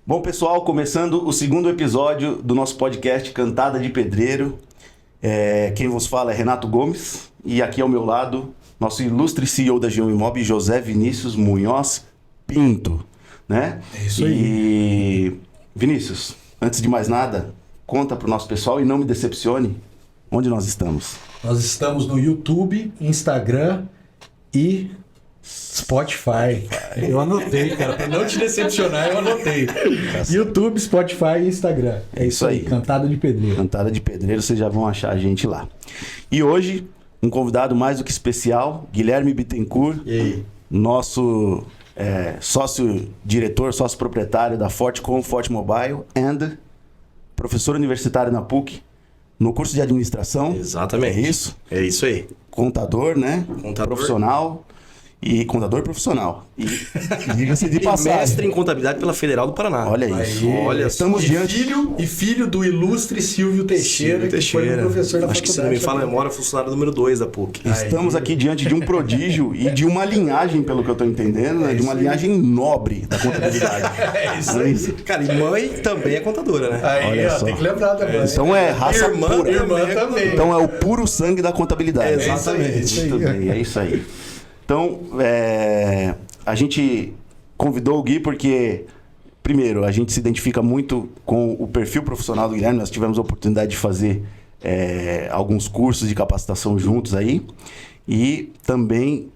Bom, pessoal, começando o segundo episódio do nosso podcast Cantada de Pedreiro. Quem vos fala é Renato Gomes e aqui ao meu lado, nosso ilustre CEO da G1 Imob, José Vinícius Munhoz Pinto, né? É isso aí. E Vinícius, antes de mais nada, conta pro nosso pessoal e não me decepcione, onde nós estamos? Nós estamos no YouTube, Instagram e Spotify. Eu anotei, cara, pra não te decepcionar, eu anotei. YouTube, Spotify e Instagram. É isso aí. Cantada de Pedreiro. Cantada de Pedreiro, vocês já vão achar a gente lá. E hoje, um convidado mais do que especial, Guilherme Bittencourt, E aí? nosso sócio-diretor, sócio-proprietário da Fortecom, Forte Mobile, and professor universitário na PUC, no curso de administração. Exatamente. É isso? É isso aí. Contador, né? Contador. Profissional. E contador profissional. E diga-se de passagem. Mestre em contabilidade pela Federal do Paraná. Olha isso. Aí, olha, estamos diante. Filho do ilustre Silvio Teixeira, que foi meu professor da Acho faculdade. que se não me fala a também. memória, funcionário número 2 da PUC. Estamos aqui diante de um prodígio e de uma linhagem, pelo que eu estou entendendo, né? De uma linhagem nobre da contabilidade. É isso aí. Cara, e mãe também é contadora, né? Aí, Olha ó, só. tem que lembrar também. Então é raça Irmã pura. também. Então é o puro sangue da contabilidade. Exatamente. É isso aí. Muito bem, é isso aí. Então, a gente convidou o Gui porque, primeiro, a gente se identifica muito com o perfil profissional do Guilherme. Nós tivemos a oportunidade de fazer alguns cursos de capacitação juntos aí. E também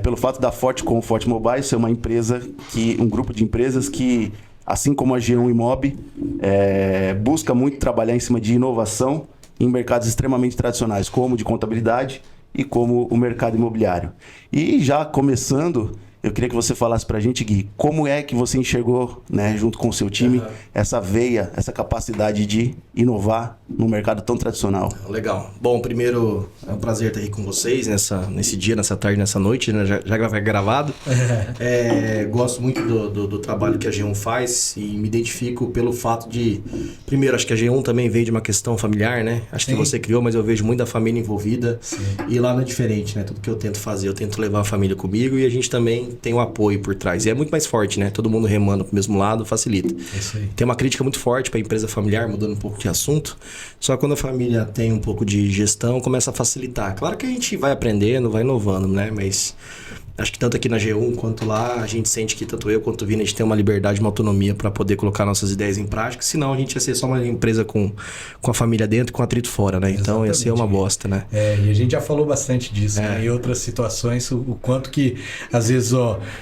pelo fato da Fortecom, Forte Mobile ser uma empresa, um grupo de empresas que, assim como a G1 Imob, busca muito trabalhar em cima de inovação em mercados extremamente tradicionais, como de contabilidade e como o mercado imobiliário. E já começando, eu queria que você falasse pra gente, Gui, como é que você enxergou, né, junto com o seu time, essa veia, essa capacidade de inovar num mercado tão tradicional? Legal. Bom, primeiro, é um prazer estar aqui com vocês nesse dia, nessa tarde, nessa noite, né? Já gravado. Gosto muito do trabalho que a G1 faz e me identifico pelo fato de... Primeiro, acho que a G1 também veio de uma questão familiar, né? Acho que você criou, mas eu vejo muito da família envolvida. Sim. E lá não é diferente, né? Tudo que eu tento fazer, eu tento levar a família comigo e a gente também tem um apoio por trás. E é muito mais forte, né? Todo mundo remando pro mesmo lado facilita. É isso aí. Tem uma crítica muito forte para a empresa familiar, mudando um pouco de assunto. Só quando a família tem um pouco de gestão, começa a facilitar. Claro que a gente vai aprendendo, vai inovando, né? Mas acho que tanto aqui na G1 quanto lá, a gente sente que tanto eu quanto o Vini, a gente tem uma liberdade, uma autonomia para poder colocar nossas ideias em prática. Senão a gente ia ser só uma empresa com a família dentro e com atrito fora, né? Então ia ser uma bosta, né? E a gente já falou bastante disso, né? Em outras situações, o quanto que, às vezes,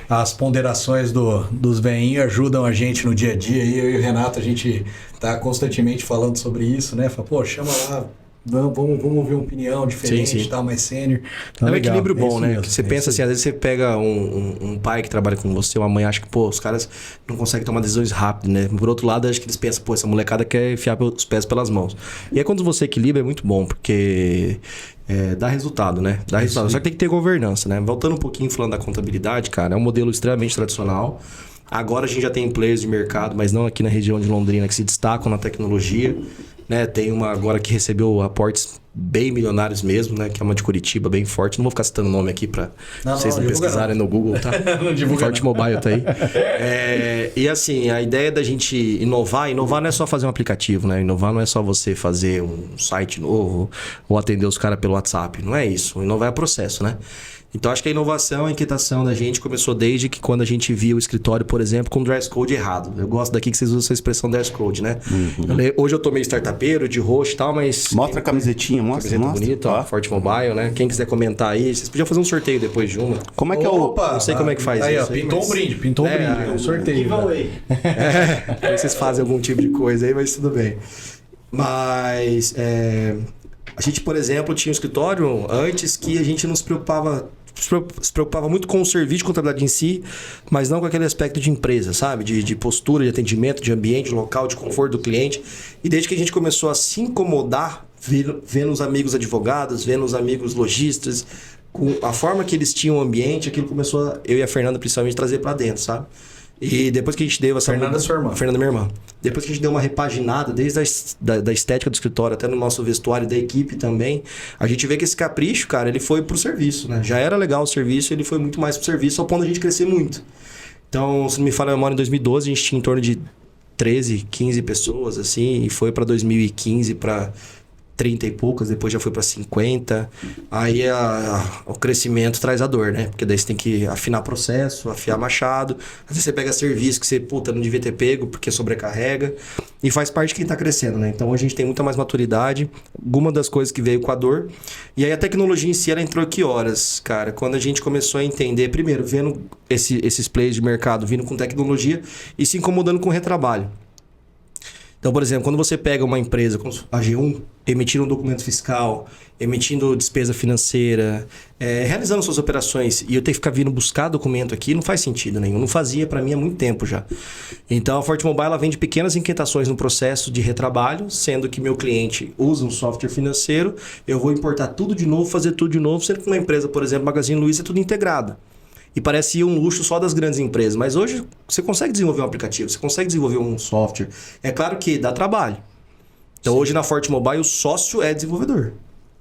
as ponderações dos veinhos ajudam a gente no dia a dia. E eu e o Renato, a gente tá constantemente falando sobre isso, né? Fala, pô, chama lá, vamos ouvir uma opinião diferente, Sim. tal, mais sênior. Então, É um legal. equilíbrio bom, isso né? mesmo, Que você é pensa isso assim, às vezes você pega um pai que trabalha com você, uma mãe acha que, pô, os caras não conseguem tomar decisões rápidas, né? Por outro lado, acho que eles pensam, pô, essa molecada quer enfiar os pés pelas mãos. E aí quando você equilibra é muito bom, porque dá resultado, né? Dá resultado. Só que tem que ter governança, né? Voltando um pouquinho falando da contabilidade, cara, é um modelo extremamente tradicional. Agora a gente já tem players de mercado, mas não aqui na região de Londrina, que se destacam na tecnologia. Né? Tem uma agora que recebeu aportes bem milionários mesmo, né? Que é uma de Curitiba, bem forte. Não vou ficar citando o nome aqui para vocês não pesquisarem no Google, tá? Não divulga Forte Mobile tá aí. E assim, a ideia da gente inovar não é só fazer um aplicativo, né? Inovar não é só você fazer um site novo ou atender os caras pelo WhatsApp. Não é isso. Inovar é processo, né? Então, acho que a inovação, a inquietação da gente começou desde que quando a gente via o escritório, por exemplo, com dress code errado. Eu gosto daqui que vocês usam essa expressão dress code, né? Hoje eu tô meio startupeiro, de roxo e tal, mas... Mostra a camisetinha, mostra. Bonita, ó, Forte Mobile, né? Quem quiser comentar aí, vocês podiam fazer um sorteio depois de uma. Como é que é o... Opa, não sei como é que faz aí, isso. Ó, pintou um brinde, um sorteio. Aí vocês fazem algum tipo de coisa aí, mas tudo bem. Mas a gente, por exemplo, tinha um escritório antes que a gente não se preocupava muito com o serviço de contabilidade em si, mas não com aquele aspecto de empresa, sabe? De postura, de atendimento, de ambiente, local, de conforto do cliente. E desde que a gente começou a se incomodar, vendo os amigos advogados, vendo os amigos lojistas, com a forma que eles tinham o ambiente, aquilo começou, eu e a Fernanda principalmente, trazer para dentro, sabe? E depois que a gente deu essa... Fernanda é sua irmã. Fernanda é minha irmã. Depois que a gente deu uma repaginada, desde da estética do escritório até no nosso vestuário da equipe também, a gente vê que esse capricho, cara, ele foi pro serviço, né? Já era legal o serviço, ele foi muito mais pro serviço, ao ponto de a gente crescer muito. Então, se não me falha a memória, em 2012 a gente tinha em torno de 13, 15 pessoas, assim, e foi para 2015 para 30 e poucas, depois já foi para 50. Aí o crescimento traz a dor, né? Porque daí você tem que afinar processo, afiar machado. Às vezes você pega serviço que você, puta, não devia ter pego porque sobrecarrega. E faz parte de quem tá crescendo, né? Então a gente tem muita mais maturidade. Alguma das coisas que veio com a dor. E aí a tecnologia em si, ela entrou que horas, cara? Quando a gente começou a entender, primeiro, vendo esses players de mercado vindo com tecnologia e se incomodando com o retrabalho. Então, por exemplo, quando você pega uma empresa como a G1, emitindo um documento fiscal, emitindo despesa financeira, realizando suas operações, e eu ter que ficar vindo buscar documento aqui, não faz sentido nenhum. Não fazia para mim há muito tempo já. Então, a Forte Mobile ela vende pequenas inquietações no processo de retrabalho, sendo que meu cliente usa um software financeiro, eu vou importar tudo de novo, fazer tudo de novo, sendo que uma empresa, por exemplo, Magazine Luiza, é tudo integrado. E parecia um luxo só das grandes empresas. Mas hoje você consegue desenvolver um aplicativo, você consegue desenvolver um software. É claro que dá trabalho. Então, hoje na Forte Mobile, o sócio é desenvolvedor.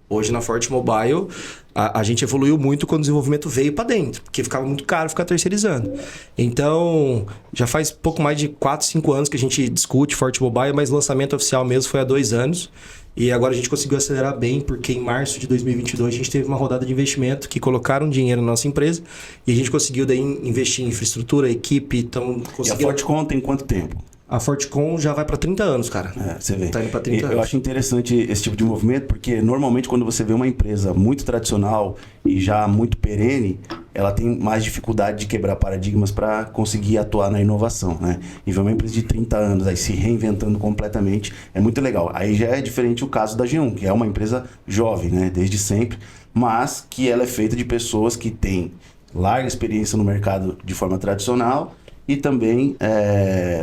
Hoje na Forte Mobile, a gente evoluiu muito quando o desenvolvimento veio para dentro, porque ficava muito caro ficar terceirizando. Então, já faz pouco mais de 4, 5 anos que a gente discute Forte Mobile, mas o lançamento oficial mesmo foi há 2 anos. E agora a gente conseguiu acelerar bem, porque em março de 2022 a gente teve uma rodada de investimento que colocaram dinheiro na nossa empresa e a gente conseguiu daí investir em infraestrutura, equipe, então E a Fortecom tem quanto tempo? A Fortecom já vai para 30 anos, cara. Você vê. Tá indo para 30 anos. Eu acho interessante esse tipo de movimento, porque normalmente quando você vê uma empresa muito tradicional e já muito perene, ela tem mais dificuldade de quebrar paradigmas para conseguir atuar na inovação, né? E ver uma empresa de 30 anos aí se reinventando completamente é muito legal. Aí já é diferente o caso da G1, que é uma empresa jovem, né? Desde sempre, mas que ela é feita de pessoas que têm larga experiência no mercado de forma tradicional. E também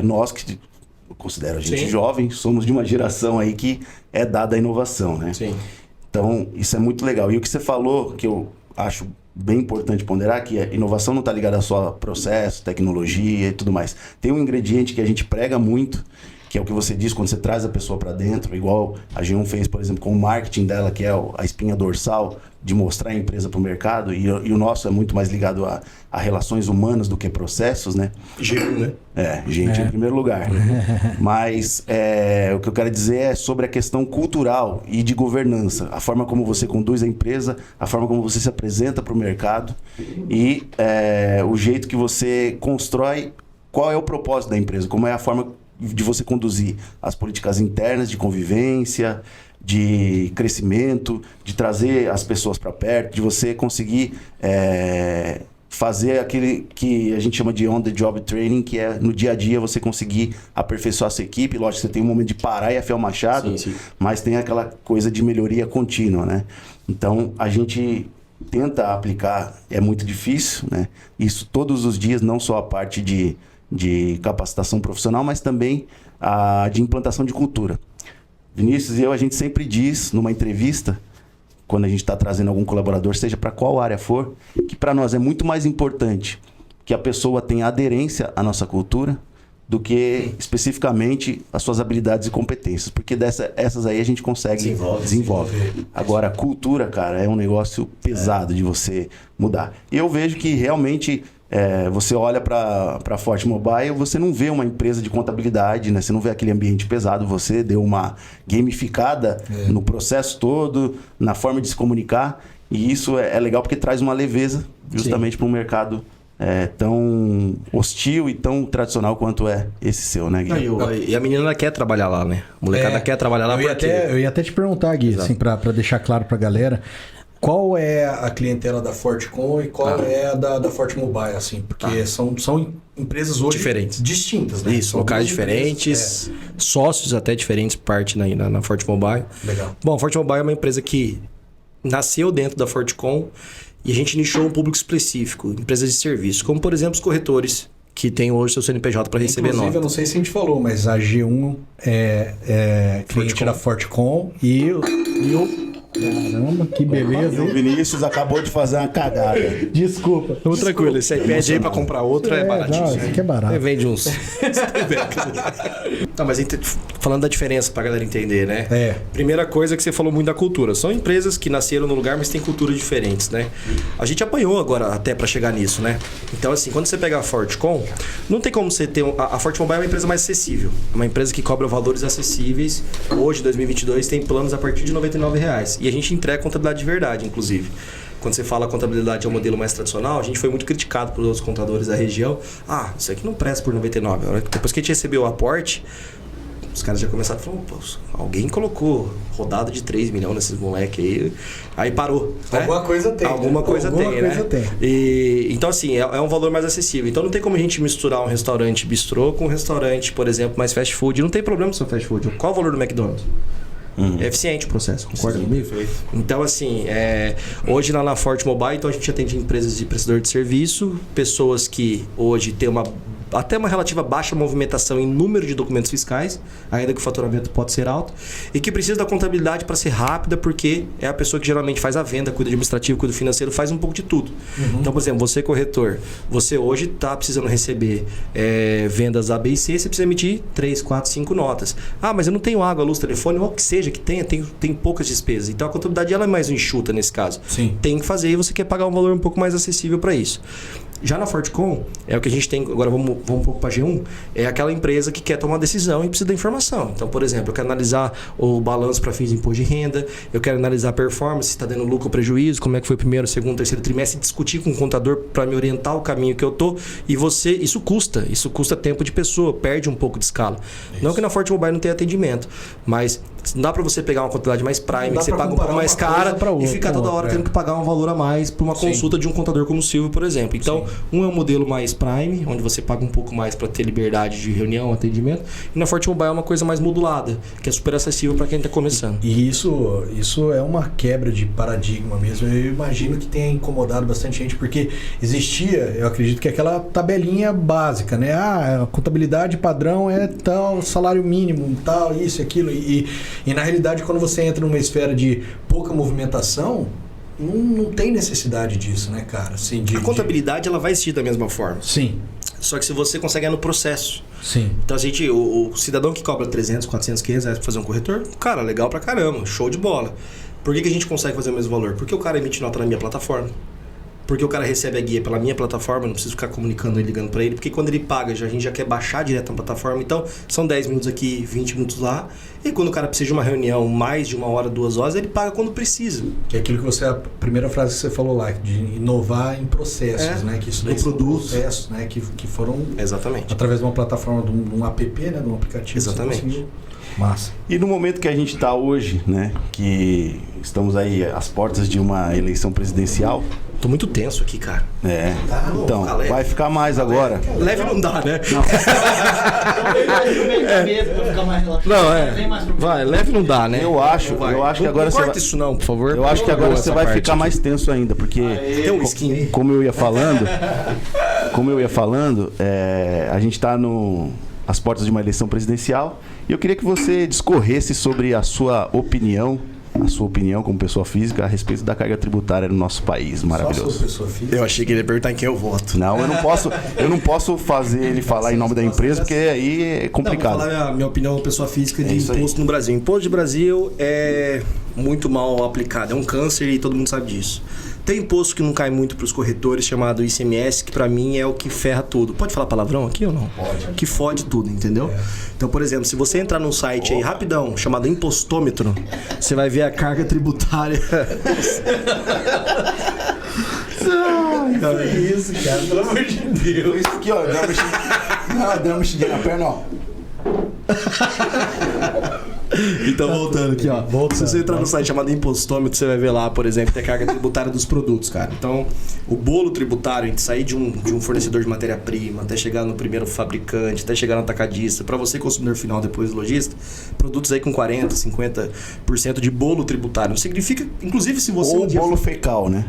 nós, que eu considero a gente Sim. jovem, somos de uma geração aí que é dada à inovação, né? Sim. Então, isso é muito legal. E o que você falou, que eu acho bem importante ponderar, que a inovação não está ligada só a processo, tecnologia e tudo mais. Tem um ingrediente que a gente prega muito, que é o que você diz quando você traz a pessoa para dentro, igual a G1 fez, por exemplo, com o marketing dela, que é a espinha dorsal de mostrar a empresa para o mercado, e o nosso é muito mais ligado a relações humanas do que processos, né? G1, né? Gente em primeiro lugar. Né? Mas o que eu quero dizer é sobre a questão cultural e de governança. A forma como você conduz a empresa, a forma como você se apresenta para o mercado e o jeito que você constrói qual é o propósito da empresa, como é a forma de você conduzir as políticas internas de convivência, de crescimento, de trazer as pessoas para perto, de você conseguir fazer aquele que a gente chama de on-the-job training, que é no dia a dia você conseguir aperfeiçoar a sua equipe. Lógico, você tem um momento de parar e afiar o machado, Sim. mas tem aquela coisa de melhoria contínua, né? Então, a gente tenta aplicar, é muito difícil, né? Isso todos os dias, não só a parte de capacitação profissional, mas também a de implantação de cultura. Vinícius e eu, a gente sempre diz numa entrevista, quando a gente está trazendo algum colaborador, seja para qual área for, que para nós é muito mais importante que a pessoa tenha aderência à nossa cultura do que especificamente as suas habilidades e competências, porque essas aí a gente consegue desenvolve. Agora, a cultura, cara, é um negócio pesado de você mudar. E eu vejo que realmente você olha para a Forte Mobile, você não vê uma empresa de contabilidade, né? Você não vê aquele ambiente pesado, você deu uma gamificada no processo todo, na forma de se comunicar, e isso é legal porque traz uma leveza justamente para um mercado tão hostil e tão tradicional quanto é esse seu, né, Gui? E a menina quer trabalhar lá, né? A molecada quer trabalhar lá Eu ia até te perguntar, Gui, assim, para deixar claro para a galera, qual é a clientela da Fortecom e qual é a da Forte Mobile, assim? Porque são empresas hoje diferentes, distintas, né? Isso, locais diferentes, sócios até diferentes, parte na Forte Mobile. Legal. Bom, a Forte Mobile é uma empresa que nasceu dentro da Fortecom e a gente nichou um público específico, empresas de serviço, como por exemplo os corretores, que tem hoje seu CNPJ para receber nota. Inclusive, eu não sei se a gente falou, mas a G1 é cliente da Fortecom e o... Caramba, que beleza. E o Vinícius acabou de fazer uma cagada. Desculpa. Estamos tranquilo. Esse iPad aí para comprar outra é baratinho. Não, isso aqui é barato. Você vende uns... Tá, mas falando da diferença pra galera entender, né? Primeira coisa que você falou muito da cultura. São empresas que nasceram no lugar, mas têm culturas diferentes, né? A gente apanhou agora até pra chegar nisso, né? Então, assim, quando você pega a Fortcom, não tem como você ter... A Forte Mobile é uma empresa mais acessível. É uma empresa que cobra valores acessíveis. Hoje, 2022, tem planos a partir de R$ 99,00. E a gente entrega contabilidade de verdade, inclusive. Quando você fala contabilidade é um modelo mais tradicional, a gente foi muito criticado pelos outros contadores da região. Ah, isso aqui não presta por 99. Depois que a gente recebeu o aporte, os caras já começaram a falar, pô, alguém colocou rodada de 3 milhões nesses moleques aí. Aí parou. Né? Alguma coisa tem. Alguma coisa tem, coisa né? tem. Então, assim, é um valor mais acessível. Então, não tem como a gente misturar um restaurante bistrô com um restaurante, por exemplo, mais fast food. Não tem problema se é fast food. Qual o valor do McDonald's? É eficiente o processo, concorda comigo? Então, assim, hoje lá na Forte Mobile, então a gente atende empresas de prestador de serviço, pessoas que hoje têm até uma relativa baixa movimentação em número de documentos fiscais, ainda que o faturamento pode ser alto, e que precisa da contabilidade para ser rápida, porque é a pessoa que geralmente faz a venda, cuida de administrativo, cuida do financeiro, faz um pouco de tudo. Então, por exemplo, você corretor, você hoje está precisando receber vendas A, B e C, você precisa emitir 3, 4, 5 notas. Ah, mas eu não tenho água, luz, telefone, ou o que seja que tenha, tem poucas despesas. Então, a contabilidade ela é mais enxuta nesse caso. Sim. Tem que fazer e você quer pagar um valor um pouco mais acessível para isso. Já na Fortcom, é o que a gente tem, agora vamos um pouco para a G1, é aquela empresa que quer tomar uma decisão e precisa da informação. Então, por exemplo, eu quero analisar o balanço para fins de imposto de renda, eu quero analisar a performance, se está dando lucro ou prejuízo, como é que foi o primeiro, segundo, terceiro trimestre, discutir com o contador para me orientar o caminho que eu tô. E isso custa tempo de pessoa, perde um pouco de escala. Isso. Não que na Forte Mobile não tenha atendimento, mas não dá para você pegar uma contabilidade mais prime, que você paga um pouco mais cara e ficar toda hora tendo que pagar um valor a mais para uma consulta de um contador como o Silvio, por exemplo. Então, um é um modelo mais prime, onde você paga um pouco mais para ter liberdade de reunião, atendimento. E na Forte Mobile é uma coisa mais modulada, que é super acessível para quem está começando. E isso é uma quebra de paradigma mesmo. Eu imagino que tenha incomodado bastante gente, porque existia, eu acredito que aquela tabelinha básica, né? Ah, a contabilidade padrão é tal, salário mínimo, tal, isso, aquilo. E na realidade, quando você entra numa esfera de pouca movimentação, não tem necessidade disso, né, cara? Assim, a contabilidade ela vai existir da mesma forma. Sim. Só que se você consegue no processo. Sim. Então, o cidadão que cobra 300, 400, 500 reais pra fazer um corretor, cara, legal pra caramba, show de bola. Por que a gente consegue fazer o mesmo valor? Porque o cara emite nota na minha plataforma. Porque o cara recebe a guia pela minha plataforma, não preciso ficar comunicando e ligando para ele, porque quando ele paga, a gente já quer baixar direto na plataforma. Então, são 10 minutos aqui, 20 minutos lá. E quando o cara precisa de uma reunião mais de 1 hora, 2 horas, ele paga quando precisa. Que é aquilo que a primeira frase que você falou lá, de inovar em processos, né? Que isso daí são processos, né? Que foram... Exatamente. Através de uma plataforma, de um app, né? De um aplicativo. Exatamente. Massa. E no momento que a gente está hoje, né? Que estamos aí às portas de uma eleição presidencial. Tô muito tenso aqui, cara. Então, vai ficar mais agora. Leve não dá, né? Não. Vai, leve não dá, né? Eu acho que agora você vai... isso não, por favor. Eu acho que agora você vai ficar mais tenso ainda, porque tem um skin aí. Como eu ia falando, a gente está às portas de uma eleição presidencial e eu queria que você discorresse sobre a sua opinião como pessoa física a respeito da carga tributária no nosso país. Maravilhoso. Só pessoa física? Eu achei que ele ia perguntar em quem eu voto. Não, eu não posso fazer ele falar em nome da empresa, porque aí é complicado. Não, vou falar minha opinião pessoa física de imposto no Brasil. Imposto de Brasil é muito mal aplicado, é um câncer e todo mundo sabe disso. Tem imposto que não cai muito para os corretores, chamado ICMS, que para mim é o que ferra tudo. Pode falar palavrão aqui ou não? Pode. Que fode tudo, entendeu? Então, por exemplo, se você entrar num site aí rapidão, chamado Impostômetro, você vai ver a carga tributária. Que isso, cara? Pelo amor de Deus. Isso aqui, ó, deu uma mexidinha na perna, ó. Então, voltando aqui, ó. Se você entrar no site chamado Impostômetro, você vai ver lá, por exemplo, tem a carga tributária dos produtos, cara. Então, o bolo tributário, de sair de um fornecedor de matéria-prima, até chegar no primeiro fabricante, até chegar no atacadista, para você, consumidor final, depois lojista, produtos aí com 40%, 50% de bolo tributário. Não significa, inclusive, se você... Ou bolo fecal, né?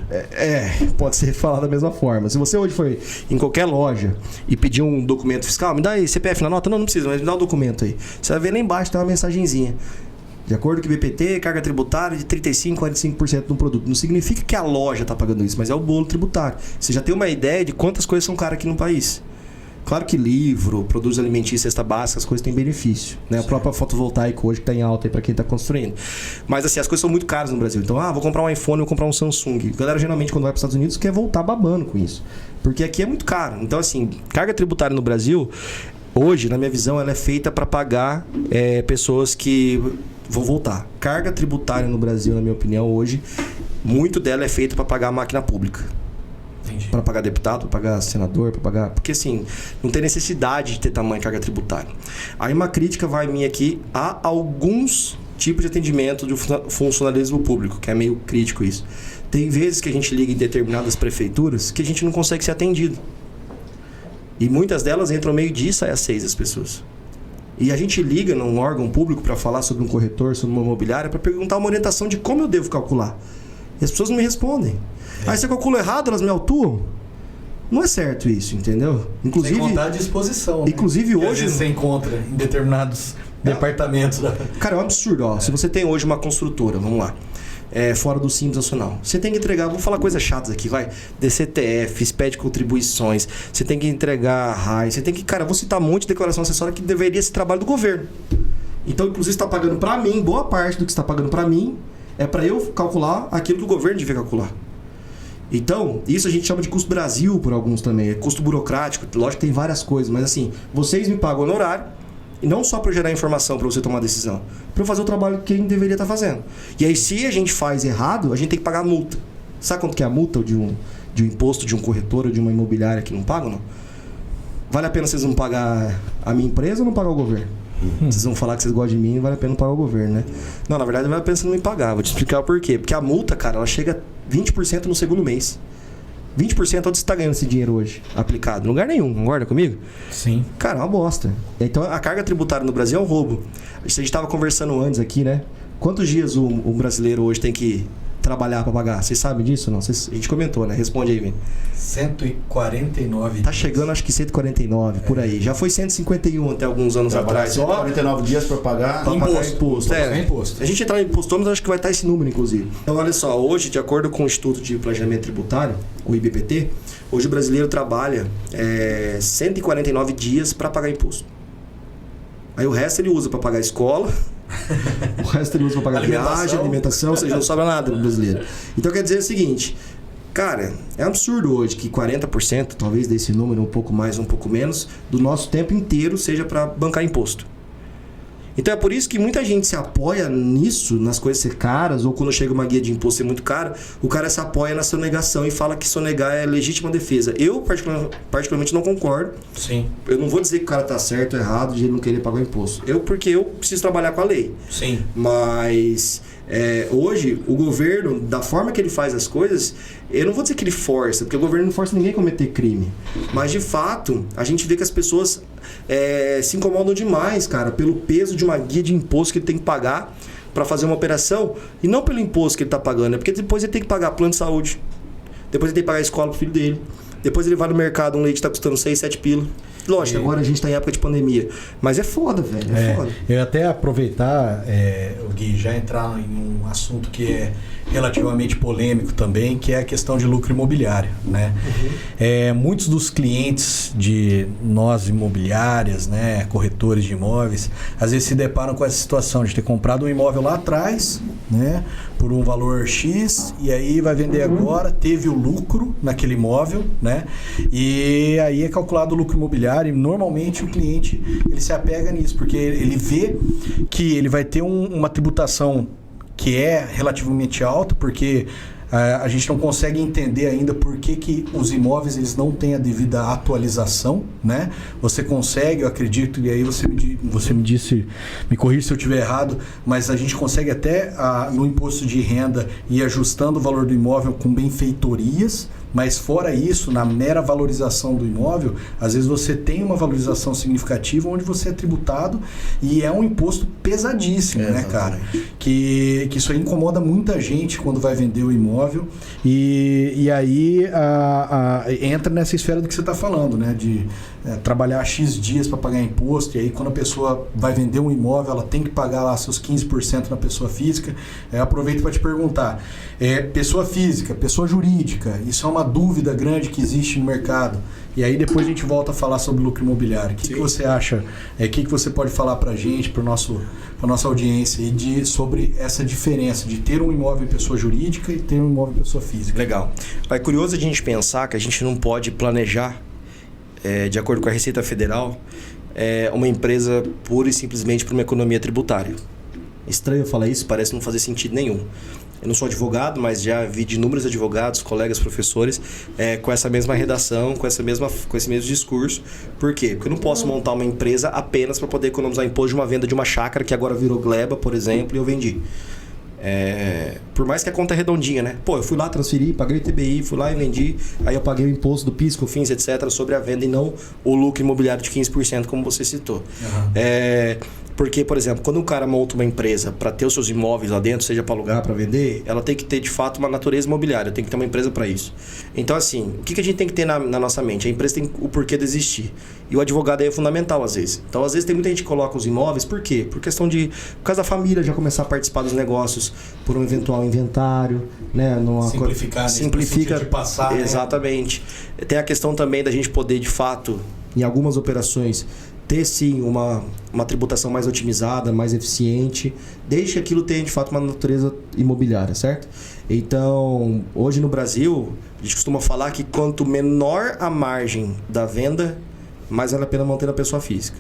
Pode ser falado da mesma forma. Se você hoje foi em qualquer loja e pedir um documento fiscal, me dá aí CPF na nota? Não precisa, mas me dá o documento aí. Você vai ver lá embaixo, tem uma mensagenzinha. De acordo com o IBPT, carga tributária de 35% a 45% do produto. Não significa que a loja está pagando isso, mas é o bolo tributário. Você já tem uma ideia de quantas coisas são caras aqui no país. Claro que livro, produtos alimentícios, cesta básica, as coisas têm benefício, né? A própria fotovoltaica hoje que está em alta aí para quem está construindo. Mas assim, as coisas são muito caras no Brasil. Então, vou comprar um iPhone, vou comprar um Samsung. A galera geralmente quando vai para os Estados Unidos quer voltar babando com isso. Porque aqui é muito caro. Então assim, carga tributária no Brasil, hoje, na minha visão, ela é feita para pagar pessoas que vão voltar. Carga tributária no Brasil, na minha opinião, hoje, muito dela é feita para pagar a máquina pública. Para pagar deputado, para pagar senador, para pagar... Porque assim, não tem necessidade de ter tamanho carga tributária. Aí uma crítica vai minha aqui a alguns tipos de atendimento de funcionalismo público, que é meio crítico isso. Tem vezes que a gente liga em determinadas prefeituras que a gente não consegue ser atendido. E muitas delas entram meio-dia e sai às 6 as pessoas. E a gente liga num órgão público para falar sobre um corretor, sobre uma imobiliária, para perguntar uma orientação de como eu devo calcular. E as pessoas não me respondem. Aí se eu calculo errado, elas me autuam. Não é certo isso, entendeu? Inclusive, sem contar a disposição, né? Inclusive hoje... Às vezes você encontra em determinados departamentos. Cara, é um absurdo. Se você tem hoje uma construtora, vamos lá, fora do Simples Nacional, você tem que entregar, vou falar coisas chatas aqui, vai, DCTF, SPED de contribuições, você tem que entregar RAI, você tem que, cara, vou citar um monte de declaração acessória que deveria ser trabalho do governo. Então, inclusive, você está pagando para mim, boa parte do que você está pagando para mim é para eu calcular aquilo que o governo devia calcular. Então, isso a gente chama de custo Brasil por alguns também. É custo burocrático, lógico que tem várias coisas, mas assim, vocês me pagam honorário, e não só para gerar informação para você tomar uma decisão, para eu fazer o trabalho que quem deveria estar fazendo. E aí, se a gente faz errado, a gente tem que pagar a multa. Sabe quanto que é a multa de um imposto de um corretor ou de uma imobiliária que não paga, não? Vale a pena vocês não pagar a minha empresa ou não pagar o governo? Vocês vão falar que vocês gostam de mim e vale a pena pagar o governo, né? Não, na verdade vale a pena você não me pagar. Vou te explicar o porquê. Porque a multa, cara, ela chega a 20% no segundo mês. 20% onde você está ganhando esse dinheiro hoje aplicado? Em lugar nenhum, concorda comigo? Sim. Cara, é uma bosta. Então a carga tributária no Brasil é um roubo. A gente estava conversando antes aqui, né? Quantos dias o brasileiro hoje tem que trabalhar para pagar? Vocês sabem disso ou não? A gente comentou, né? Responde aí, Vini. 149 Tá chegando, acho que 149, por aí. Já foi 151 até alguns anos atrás. 149 dias para pagar imposto. Imposto. A gente entrar em impostômetro, acho que vai estar esse número, inclusive. Então, olha só, hoje, de acordo com o Instituto de Planejamento Tributário, o IBPT, hoje o brasileiro trabalha 149 dias para pagar imposto. Aí o resto ele usa para pagar a escola, o resto ele usa para pagar viagem, alimentação, ou seja, não sobra nada no brasileiro. Então quer dizer o seguinte, cara, é absurdo hoje que 40%, talvez desse número, um pouco mais, um pouco menos, do nosso tempo inteiro seja para bancar imposto. Então é por isso que muita gente se apoia nisso, nas coisas ser caras, ou quando chega uma guia de imposto ser muito cara, o cara se apoia na sonegação e fala que sonegar é legítima defesa. Eu, particularmente, não concordo. Sim. Eu não vou dizer que o cara tá certo ou errado de ele não querer pagar o imposto. Porque eu preciso trabalhar com a lei. Sim. Mas hoje, o governo, da forma que ele faz as coisas, eu não vou dizer que ele força, porque o governo não força ninguém a cometer crime. Mas, de fato, a gente vê que as pessoas se incomodam demais, cara, pelo peso de uma guia de imposto que ele tem que pagar para fazer uma operação, e não pelo imposto que ele está pagando, porque depois ele tem que pagar plano de saúde, depois ele tem que pagar a escola pro filho dele, depois ele vai no mercado, um leite está custando 6, 7 pila. Lógico, agora a gente está em época de pandemia, mas é foda, velho, foda. Eu ia até aproveitar, o Gui, já entrar em um assunto que é relativamente polêmico também, que é a questão de lucro imobiliário, né? Muitos dos clientes de nós imobiliárias, né, corretores de imóveis, às vezes se deparam com essa situação de ter comprado um imóvel lá atrás, né, por um valor X, e aí vai vender agora, teve o lucro naquele imóvel, né? E aí é calculado o lucro imobiliário, e normalmente o cliente ele se apega nisso, porque ele vê que ele vai ter uma tributação que é relativamente alta, porque a gente não consegue entender ainda por que os imóveis eles não têm a devida atualização, né? Você consegue, eu acredito, e aí você me disse, me corrija se eu estiver errado, mas a gente consegue até no imposto de renda ir ajustando o valor do imóvel com benfeitorias, mas fora isso, na mera valorização do imóvel, às vezes você tem uma valorização significativa onde você é tributado e é um imposto pesadíssimo, né, cara? Que isso aí incomoda muita gente quando vai vender o imóvel e aí entra nessa esfera do que você está falando, né? De trabalhar X dias para pagar imposto, e aí quando a pessoa vai vender um imóvel, ela tem que pagar lá seus 15% na pessoa física. Eu aproveito para te perguntar, pessoa física, pessoa jurídica, isso é uma uma dúvida grande que existe no mercado. E aí depois a gente volta a falar sobre lucro imobiliário. O que você acha? O que você pode falar para a gente, para nossa audiência, sobre essa diferença de ter um imóvel em pessoa jurídica e ter um imóvel em pessoa física? Legal. É curioso a gente pensar que a gente não pode planejar, de acordo com a Receita Federal, uma empresa pura e simplesmente para uma economia tributária. Estranho falar isso, parece não fazer sentido nenhum. Eu não sou advogado, mas já vi de inúmeros advogados, colegas, professores, com essa mesma redação, com esse mesmo discurso. Por quê? Porque eu não posso montar uma empresa apenas para poder economizar imposto de uma venda de uma chácara que agora virou gleba, por exemplo, e eu vendi. Por mais que a conta é redondinha, né? Pô, eu fui lá, transferi, paguei o ITBI, fui lá e vendi, aí eu paguei o imposto do PIS, COFINS, etc. sobre a venda e não o lucro imobiliário de 15%, como você citou. Uhum. Porque, por exemplo, quando um cara monta uma empresa para ter os seus imóveis lá dentro, seja para alugar, para vender, ela tem que ter, de fato, uma natureza imobiliária, tem que ter uma empresa para isso. Então, assim, o que a gente tem que ter na nossa mente? A empresa tem o porquê de existir. E o advogado aí é fundamental, às vezes. Então, às vezes, tem muita gente que coloca os imóveis, por quê? Por causa da família já começar a participar dos negócios, por um eventual inventário, né? Simplifica de passar, exatamente. Né? Tem a questão também da gente poder, de fato, em algumas operações, ter sim uma tributação mais otimizada, mais eficiente, desde que aquilo tenha de fato uma natureza imobiliária, certo? Então, hoje no Brasil, a gente costuma falar que quanto menor a margem da venda, mais vale a pena manter a pessoa física.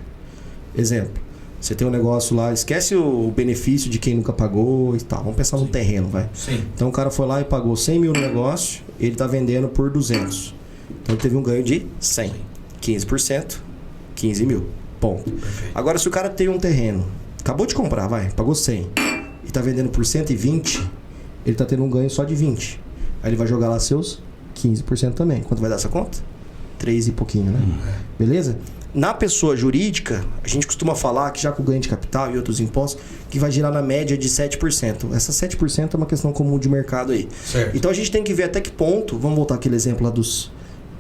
Exemplo, você tem um negócio lá, esquece o benefício de quem nunca pagou e tal, vamos pensar num terreno, vai. Sim. Então o cara foi lá e pagou 100 mil no negócio, ele está vendendo por 200. Então ele teve um ganho de 100, 15%, 15 mil. Ponto. Perfeito. Agora, se o cara tem um terreno, acabou de comprar, pagou 100 e está vendendo por 120, ele está tendo um ganho só de 20. Aí ele vai jogar lá seus 15% também. Quanto vai dar essa conta? 3 e pouquinho, né? Beleza? Na pessoa jurídica, a gente costuma falar que já com o ganho de capital e outros impostos, que vai girar na média de 7%. Essa 7% é uma questão comum de mercado aí. Certo. Então a gente tem que ver até que ponto, vamos voltar àquele exemplo lá dos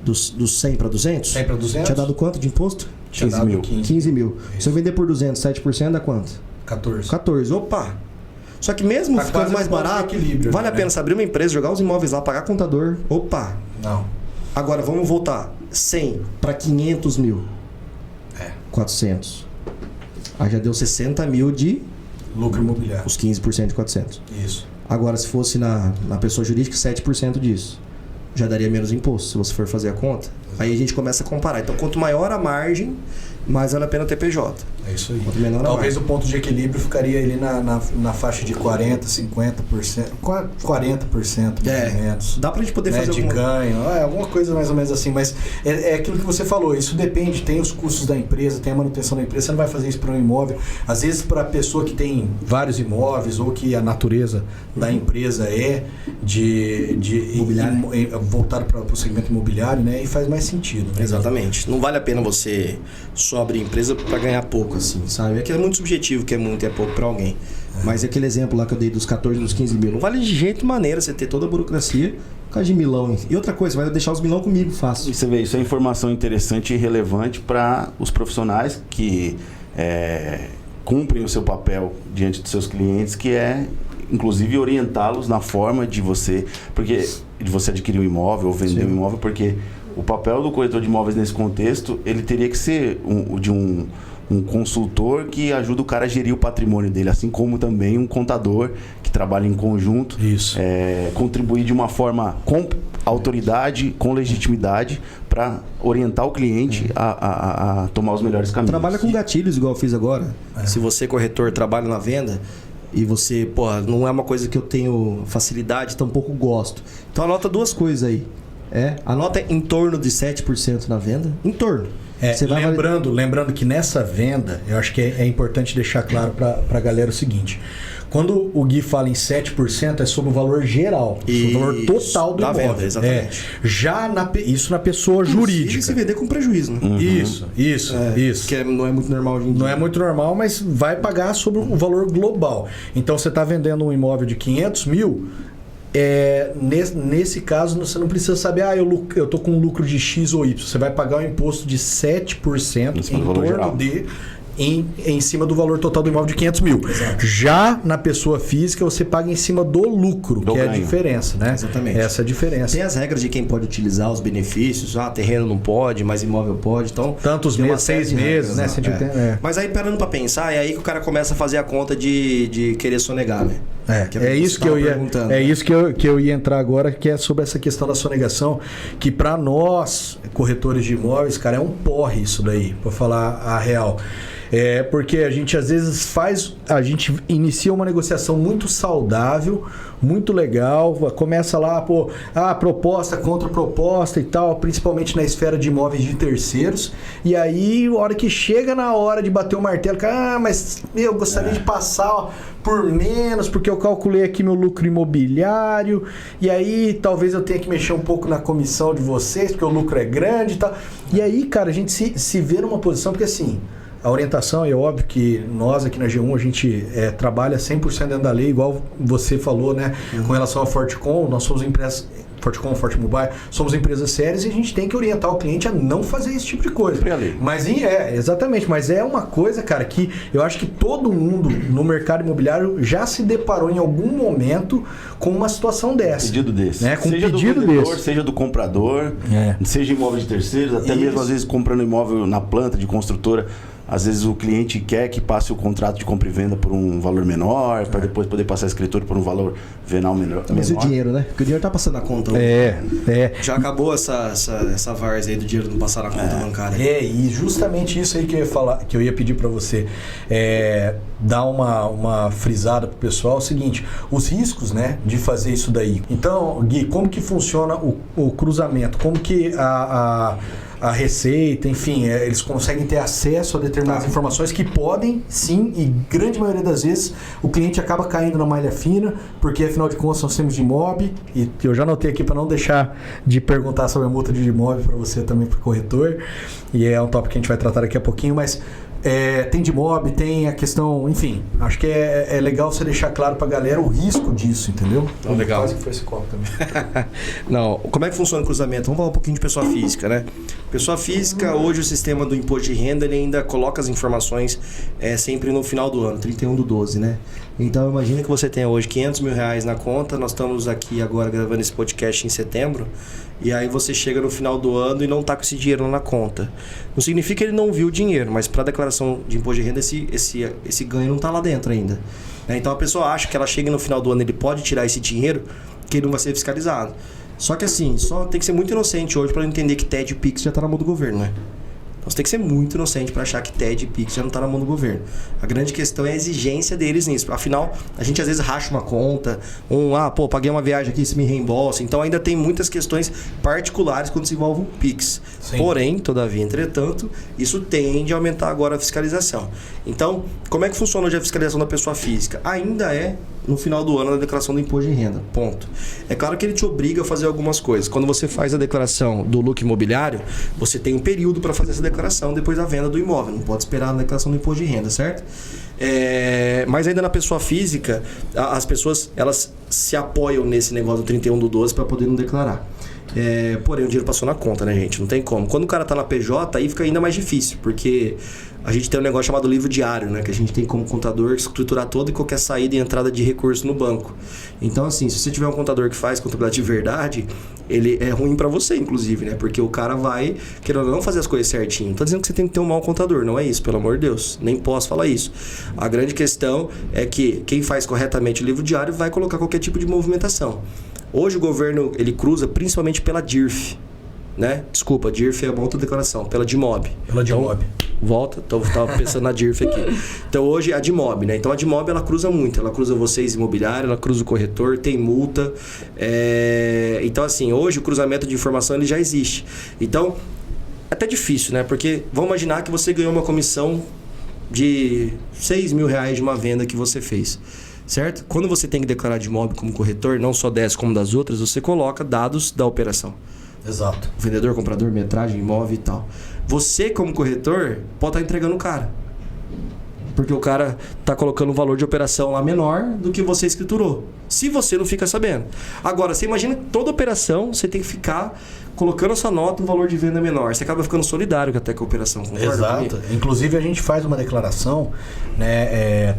100 para 200? 100 para 200? Tinha dado quanto de imposto? 15 mil. 15 mil. Isso. Se eu vender por 200, 7% dá quanto? 14. 14. Opa! Só que mesmo Tá ficando mais barato, vale a pena você abrir uma empresa, jogar os imóveis lá, pagar contador. Opa! Não. Agora vamos voltar. 100 para 500 mil. 400. Aí já deu 60 mil de lucro imobiliário. os 15% de 400. Isso. Agora, se fosse na pessoa jurídica, 7% disso. Já daria menos imposto, se você for fazer a conta. Aí a gente começa a comparar. Então, quanto maior a margem, mais vale a pena ter PJ. É isso aí. Quanto menor a Talvez margem. o ponto de equilíbrio ficaria ali na faixa de 40%, 50%, 40% mais ou menos. Dá pra gente poder fazer de ganho, alguma coisa mais ou menos assim, mas é aquilo que você falou, isso depende, tem os custos da empresa, tem a manutenção da empresa, você não vai fazer isso para um imóvel, às vezes para a pessoa que tem vários imóveis ou que a natureza da empresa é voltado para o segmento imobiliário, né, e faz mais sentido. Né? Exatamente. Não vale a pena você só abrir empresa para ganhar pouco, assim, sabe? É que é muito subjetivo, que é muito e é pouco para alguém. Mas aquele exemplo lá que eu dei dos 14 e dos 15 mil, não vale de jeito maneira você ter toda a burocracia por causa de milão. E outra coisa, vai deixar os milão comigo fácil. E você vê, isso é informação interessante e relevante para os profissionais que cumprem o seu papel diante dos seus clientes, que é, inclusive, orientá-los na forma de você adquirir um imóvel ou vender um imóvel, porque o papel do corretor de imóveis nesse contexto, ele teria que ser um consultor que ajuda o cara a gerir o patrimônio dele, assim como também um contador que trabalha em conjunto. Isso. Contribuir de uma forma com autoridade, com legitimidade, para orientar o cliente a tomar os melhores caminhos. Trabalha com gatilhos, igual eu fiz agora. Se você, corretor, trabalha na venda e você, não é uma coisa que eu tenho facilidade, tampouco gosto. Então anota duas coisas aí. Anota em torno de 7% na venda. Em torno. Lembrando que nessa venda, eu acho que é importante deixar claro para a galera o seguinte. Quando o Gui fala em 7%, é sobre o valor geral. Sobre o valor total do imóvel. Venda, exatamente. Isso na pessoa jurídica. Se vender com prejuízo, né? Isso. Que não é muito normal hoje em dia. Não é muito normal, mas vai pagar sobre o valor global. Então, você está vendendo um imóvel de 500 mil... nesse caso você não precisa saber eu tô com um lucro de X ou Y, você vai pagar um imposto de 7% em torno em cima do valor total do imóvel de 500 mil. Exato. Já na pessoa física, você paga em cima do lucro, Do que é a ganho. diferença, né? Exatamente. Essa é a diferença. Tem as regras de quem pode utilizar os benefícios. Terreno não pode, mas imóvel pode. Então, Tantos tem uma meses, série 6 de meses, regras, né? Mas aí, parando pra pensar, é aí que o cara começa a fazer a conta de querer sonegar, né? É isso que eu ia, isso que eu ia entrar agora, que é sobre essa questão da sonegação, que para nós, corretores de imóveis, cara, é um porre isso daí, para falar a real. Porque a gente às vezes a gente inicia uma negociação muito saudável, muito legal, começa lá, proposta, contra-proposta e tal, principalmente na esfera de imóveis de terceiros, e aí, a hora que chega na hora de bater o martelo, mas eu gostaria de passar por menos, porque eu calculei aqui meu lucro imobiliário, e aí talvez eu tenha que mexer um pouco na comissão de vocês, porque o lucro é grande e tal. E aí, cara, a gente se vê numa posição, porque assim, a orientação, é óbvio que nós aqui na G1 a gente trabalha 100% dentro da lei, igual você falou, né? Com relação à Fortecom, nós somos empresas, Fortecom, Fortemobile, somos empresas sérias e a gente tem que orientar o cliente a não fazer esse tipo de coisa. Mas exatamente, mas é uma coisa, cara, que eu acho que todo mundo no mercado imobiliário já se deparou em algum momento com uma situação dessa. Pedido desse. Né? Com seja pedido do vendedor, desse. seja do comprador, seja imóvel de terceiros, até mesmo às vezes comprando imóvel na planta de construtora. Às vezes o cliente quer que passe o contrato de compra e venda por um valor menor, para depois poder passar a escritura por um valor venal menor. Mas o dinheiro, né? Porque o dinheiro tá passando na conta. Já acabou essa várzea aí do dinheiro não passar na conta bancária. E justamente isso aí que eu ia falar, que eu ia pedir para você dar uma frisada pro pessoal, é o seguinte, os riscos, né, de fazer isso daí. Então, Gui, como que funciona o cruzamento? Como que a Receita, enfim, eles conseguem ter acesso a determinadas informações que podem, sim, e grande maioria das vezes o cliente acaba caindo na malha fina, porque afinal de contas nós temos de IMOB, e eu já anotei aqui para não deixar de perguntar sobre a multa de IMOB para você também, para o corretor, e é um tópico que a gente vai tratar daqui a pouquinho, mas tem de IMOB, tem a questão, enfim, acho que é legal você deixar claro pra galera o risco disso, entendeu? Então, legal. Quase que foi esse copo também. Não, como é que funciona o cruzamento? Vamos falar um pouquinho de pessoa física, né? Pessoa física, hoje o sistema do imposto de renda, ele ainda coloca as informações sempre no final do ano, 31/12, né? Então, imagina que você tenha hoje 500 mil reais na conta, nós estamos aqui agora gravando esse podcast em setembro, e aí você chega no final do ano e não está com esse dinheiro na conta. Não significa que ele não viu o dinheiro, mas para a declaração de imposto de renda, esse ganho não está lá dentro ainda. Então, a pessoa acha que ela chega no final do ano, ele pode tirar esse dinheiro, que ele não vai ser fiscalizado. Só que assim, só tem que ser muito inocente hoje para entender que TED e Pix já está na mão do governo, né? Então você tem que ser muito inocente para achar que TED e Pix já não está na mão do governo. A grande questão é a exigência deles nisso. Afinal, a gente às vezes racha uma conta, paguei uma viagem aqui, se me reembolsa. Então ainda tem muitas questões particulares quando se envolve um Pix. Sim. Porém, todavia, entretanto, isso tende a aumentar agora a fiscalização. Então, como é que funciona hoje a fiscalização da pessoa física? Ainda é no final do ano na declaração do imposto de renda, ponto. É claro que ele te obriga a fazer algumas coisas. Quando você faz a declaração do lucro imobiliário, você tem um período para fazer essa declaração depois da venda do imóvel. Não pode esperar na declaração do imposto de renda, certo? Mas ainda na pessoa física, as pessoas elas se apoiam nesse negócio do 31/12 para poder não declarar. Porém, o dinheiro passou na conta, né, gente? Não tem como. Quando o cara tá na PJ, aí fica ainda mais difícil, porque a gente tem um negócio chamado livro diário, né? Que a gente tem como contador escriturar toda e qualquer saída e entrada de recurso no banco. Então, assim, se você tiver um contador que faz contabilidade de verdade, ele é ruim para você, inclusive, né? Porque o cara vai, querendo ou não, fazer as coisas certinho. Não tô dizendo que você tem que ter um mau contador, não é isso, pelo amor de Deus. Nem posso falar isso. A grande questão é que quem faz corretamente o livro diário vai colocar qualquer tipo de movimentação. Hoje o governo, ele cruza principalmente pela DIRF, né? Desculpa, DIRF é uma outra declaração, pela DIMOB. Pela DIMOB. Volta, estava pensando na DIRF aqui. Então hoje a DIMOB, né? Então a DIMOB ela cruza muito, ela cruza vocês imobiliário, ela cruza o corretor, tem multa. Então assim, hoje o cruzamento de informação ele já existe. Então, é até difícil, né? Porque vamos imaginar que você ganhou uma comissão de 6 mil reais de uma venda que você fez. Certo? Quando você tem que declarar de imóvel como corretor, não só dessa como das outras, você coloca dados da operação. Exato. Vendedor, comprador, metragem, imóvel e tal. Você, como corretor, pode estar entregando o cara. Porque o cara está colocando um valor de operação lá menor do que você escriturou. Se você não fica sabendo. Agora, você imagina que toda operação você tem que ficar colocando a sua nota um valor de venda menor. Você acaba ficando solidário até com a operação. Exato. Inclusive, a gente faz uma declaração, né,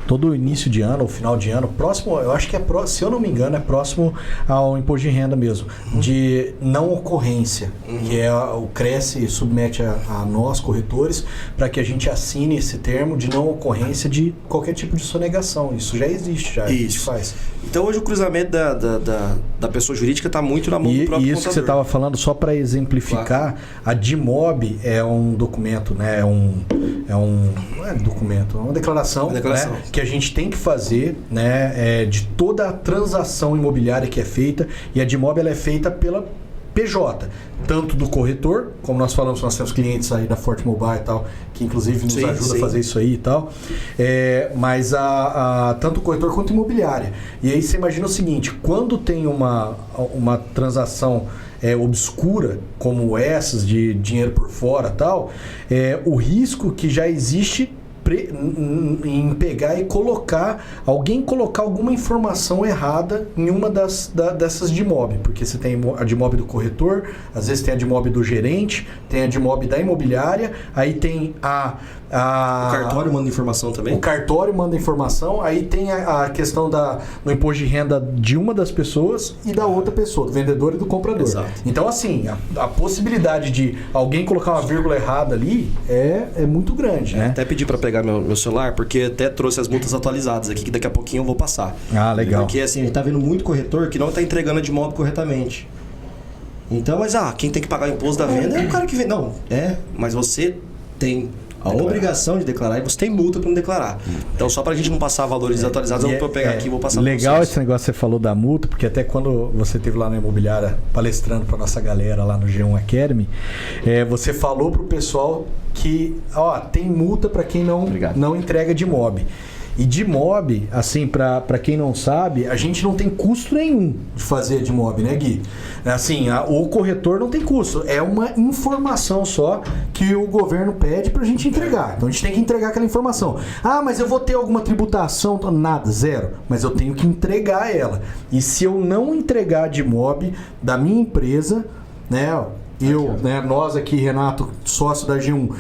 todo início de ano, ou final de ano, próximo, eu acho que se eu não me engano, é próximo ao imposto de renda mesmo, de não ocorrência, que é o Cresce submete a nós, corretores, para que a gente assine esse termo de não ocorrência de qualquer tipo de sonegação. Isso já existe, já. Isso. A gente faz. Então, hoje o cruzamento da pessoa jurídica está muito na mão do próprio isso que você estava falando, só para exemplificar, a DIMOB é um documento, né? Não é documento, é uma declaração, né? Que a gente tem que fazer, né? De toda a transação imobiliária que é feita, e a DIMOB ela é feita pela PJ, tanto do corretor, como nós falamos, nós temos clientes aí da Forte Mobile e tal, que inclusive nos ajuda a fazer isso aí e tal, mas tanto o corretor quanto a imobiliária. E aí você imagina o seguinte, quando tem uma transação obscura, como essas de dinheiro por fora e tal, o risco que já existe em pegar e alguém colocar alguma informação errada em uma dessas DIMOB, porque você tem a DIMOB do corretor, às vezes tem a DIMOB do gerente, tem a DIMOB da imobiliária, aí tem o cartório manda informação também? O cartório manda informação, aí tem a questão do imposto de renda de uma das pessoas e da outra pessoa, do vendedor e do comprador. Exato. Então, assim, a possibilidade de alguém colocar uma vírgula errada ali é muito grande, né? Até pedi para pegar meu celular, porque até trouxe as multas atualizadas aqui, que daqui a pouquinho eu vou passar. Ah, legal. Porque, assim, a gente tá vendo muito corretor que não tá entregando a DIMOB corretamente. Então, mas quem tem que pagar o imposto da venda é o cara que vende. Não, mas você tem a obrigação de declarar e você tem multa para não declarar. Então, só para a gente não passar valores desatualizados, eu vou pegar aqui e vou passar para vocês. Legal esse negócio que você falou da multa, porque até quando você esteve lá na imobiliária palestrando para nossa galera lá no G1 Academy, você falou para o pessoal que tem multa para quem não entrega DIMOB. E DIMOB, assim, para quem não sabe, a gente não tem custo nenhum de fazer DIMOB, né, Gui? Assim, o corretor não tem custo. É uma informação só que o governo pede pra gente entregar. Então a gente tem que entregar aquela informação. Mas eu vou ter alguma tributação? Nada, zero. Mas eu tenho que entregar ela. E se eu não entregar a DIMOB da minha empresa, né? Nós aqui, Renato, sócio da G1,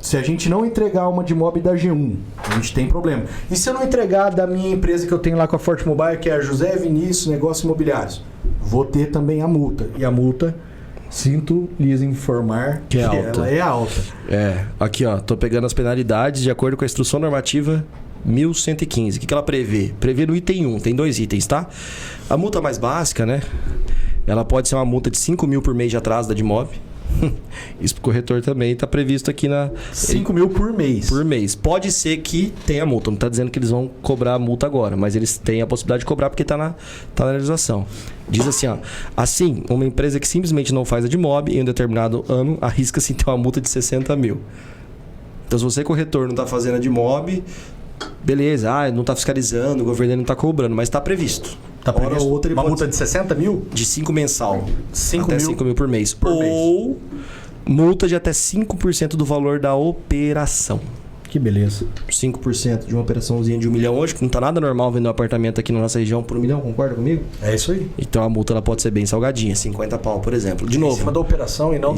se a gente não entregar uma DIMOB da G1, a gente tem problema. E se eu não entregar da minha empresa que eu tenho lá com a Forte Mobile, que é a José Vinícius Negócios Imobiliários, vou ter também a multa. E a multa, sinto lhes informar que ela é alta. Aqui tô pegando as penalidades de acordo com a instrução normativa 1115. O que ela prevê? Prevê no item 1, tem 2 itens, tá? A multa mais básica, né? Ela pode ser uma multa de 5 mil por mês de atraso da DIMOB. Isso pro corretor também está previsto aqui na... 5 mil por mês. Por mês. Pode ser que tenha multa. Não está dizendo que eles vão cobrar a multa agora, mas eles têm a possibilidade de cobrar porque está na legislação. Diz assim, assim, uma empresa que simplesmente não faz a DIMOB em um determinado ano arrisca-se ter uma multa de 60 mil. Então, se você, corretor, não está fazendo a DIMOB, beleza, não está fiscalizando, o governo não está cobrando, mas está previsto. Hora ou outra, uma multa de 60 mil? De 5 mensal. 5 mil por mês. Ou multa de até 5% do valor da operação. Que beleza. 5% de uma operaçãozinha de 1 milhão hoje, que não tá nada normal vender um apartamento aqui na nossa região por 1 milhão, concorda comigo? É isso aí. Então a multa ela pode ser bem salgadinha, 50 pau, por exemplo. De novo. Em cima da operação e não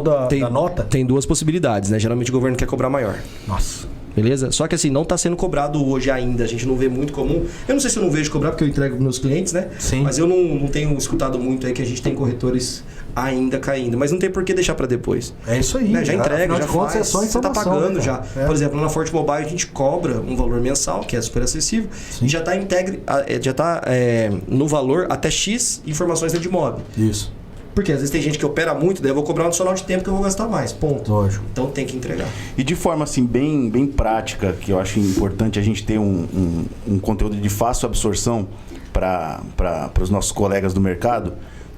da nota? Tem 2 possibilidades, né? Geralmente o governo quer cobrar maior. Nossa. Beleza? Só que assim, não está sendo cobrado hoje ainda. A gente não vê muito comum. Eu não sei se eu não vejo cobrar porque eu entrego para meus clientes, né? Sim. Mas eu não tenho escutado muito aí que a gente tem corretores ainda caindo. Mas não tem por que deixar para depois. É isso aí. Né? Já entrega, já faz. É só você está pagando, né, já. Por exemplo, na Forte Mobile a gente cobra um valor mensal, que é super acessível. Sim. E já está no valor até X informações da DIMOB. Isso. Porque às vezes tem gente que opera muito, daí eu vou cobrar um adicional de tempo que eu vou gastar mais. Ponto. Lógico. Então tem que entregar. E de forma assim, bem prática, que eu acho importante a gente ter um conteúdo de fácil absorção para os nossos colegas do mercado,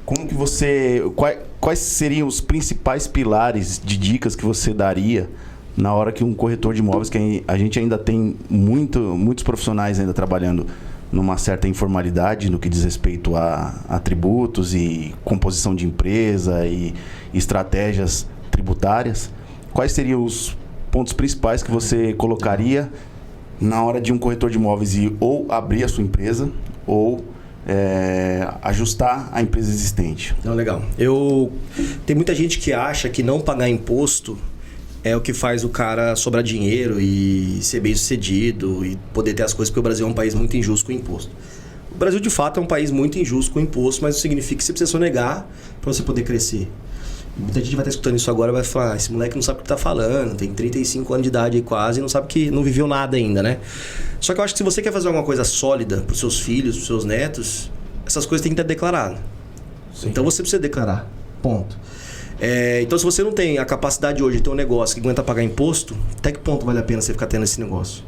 como que quais seriam os principais pilares de dicas que você daria na hora que um corretor de imóveis, que a gente ainda tem muitos profissionais ainda trabalhando numa certa informalidade no que diz respeito a tributos e composição de empresa e estratégias tributárias. Quais seriam os pontos principais que você colocaria na hora de um corretor de imóveis ir ou abrir a sua empresa ou ajustar a empresa existente? Não, legal. Tem muita gente que acha que não pagar imposto é o que faz o cara sobrar dinheiro e ser bem sucedido e poder ter as coisas, porque o Brasil é um país muito injusto com imposto. O Brasil, de fato, é um país muito injusto com imposto, mas isso significa que você precisa sonegar para você poder crescer. Muita gente vai estar escutando isso agora e vai falar, esse moleque não sabe o que tá falando, tem 35 anos de idade aí quase e não sabe que não viveu nada ainda, né? Só que eu acho que se você quer fazer alguma coisa sólida pros seus filhos, pros seus netos, essas coisas têm que estar declaradas. Então você precisa declarar, ponto. Então se você não tem a capacidade hoje de ter um negócio que aguenta pagar imposto, até que ponto vale a pena você ficar tendo esse negócio?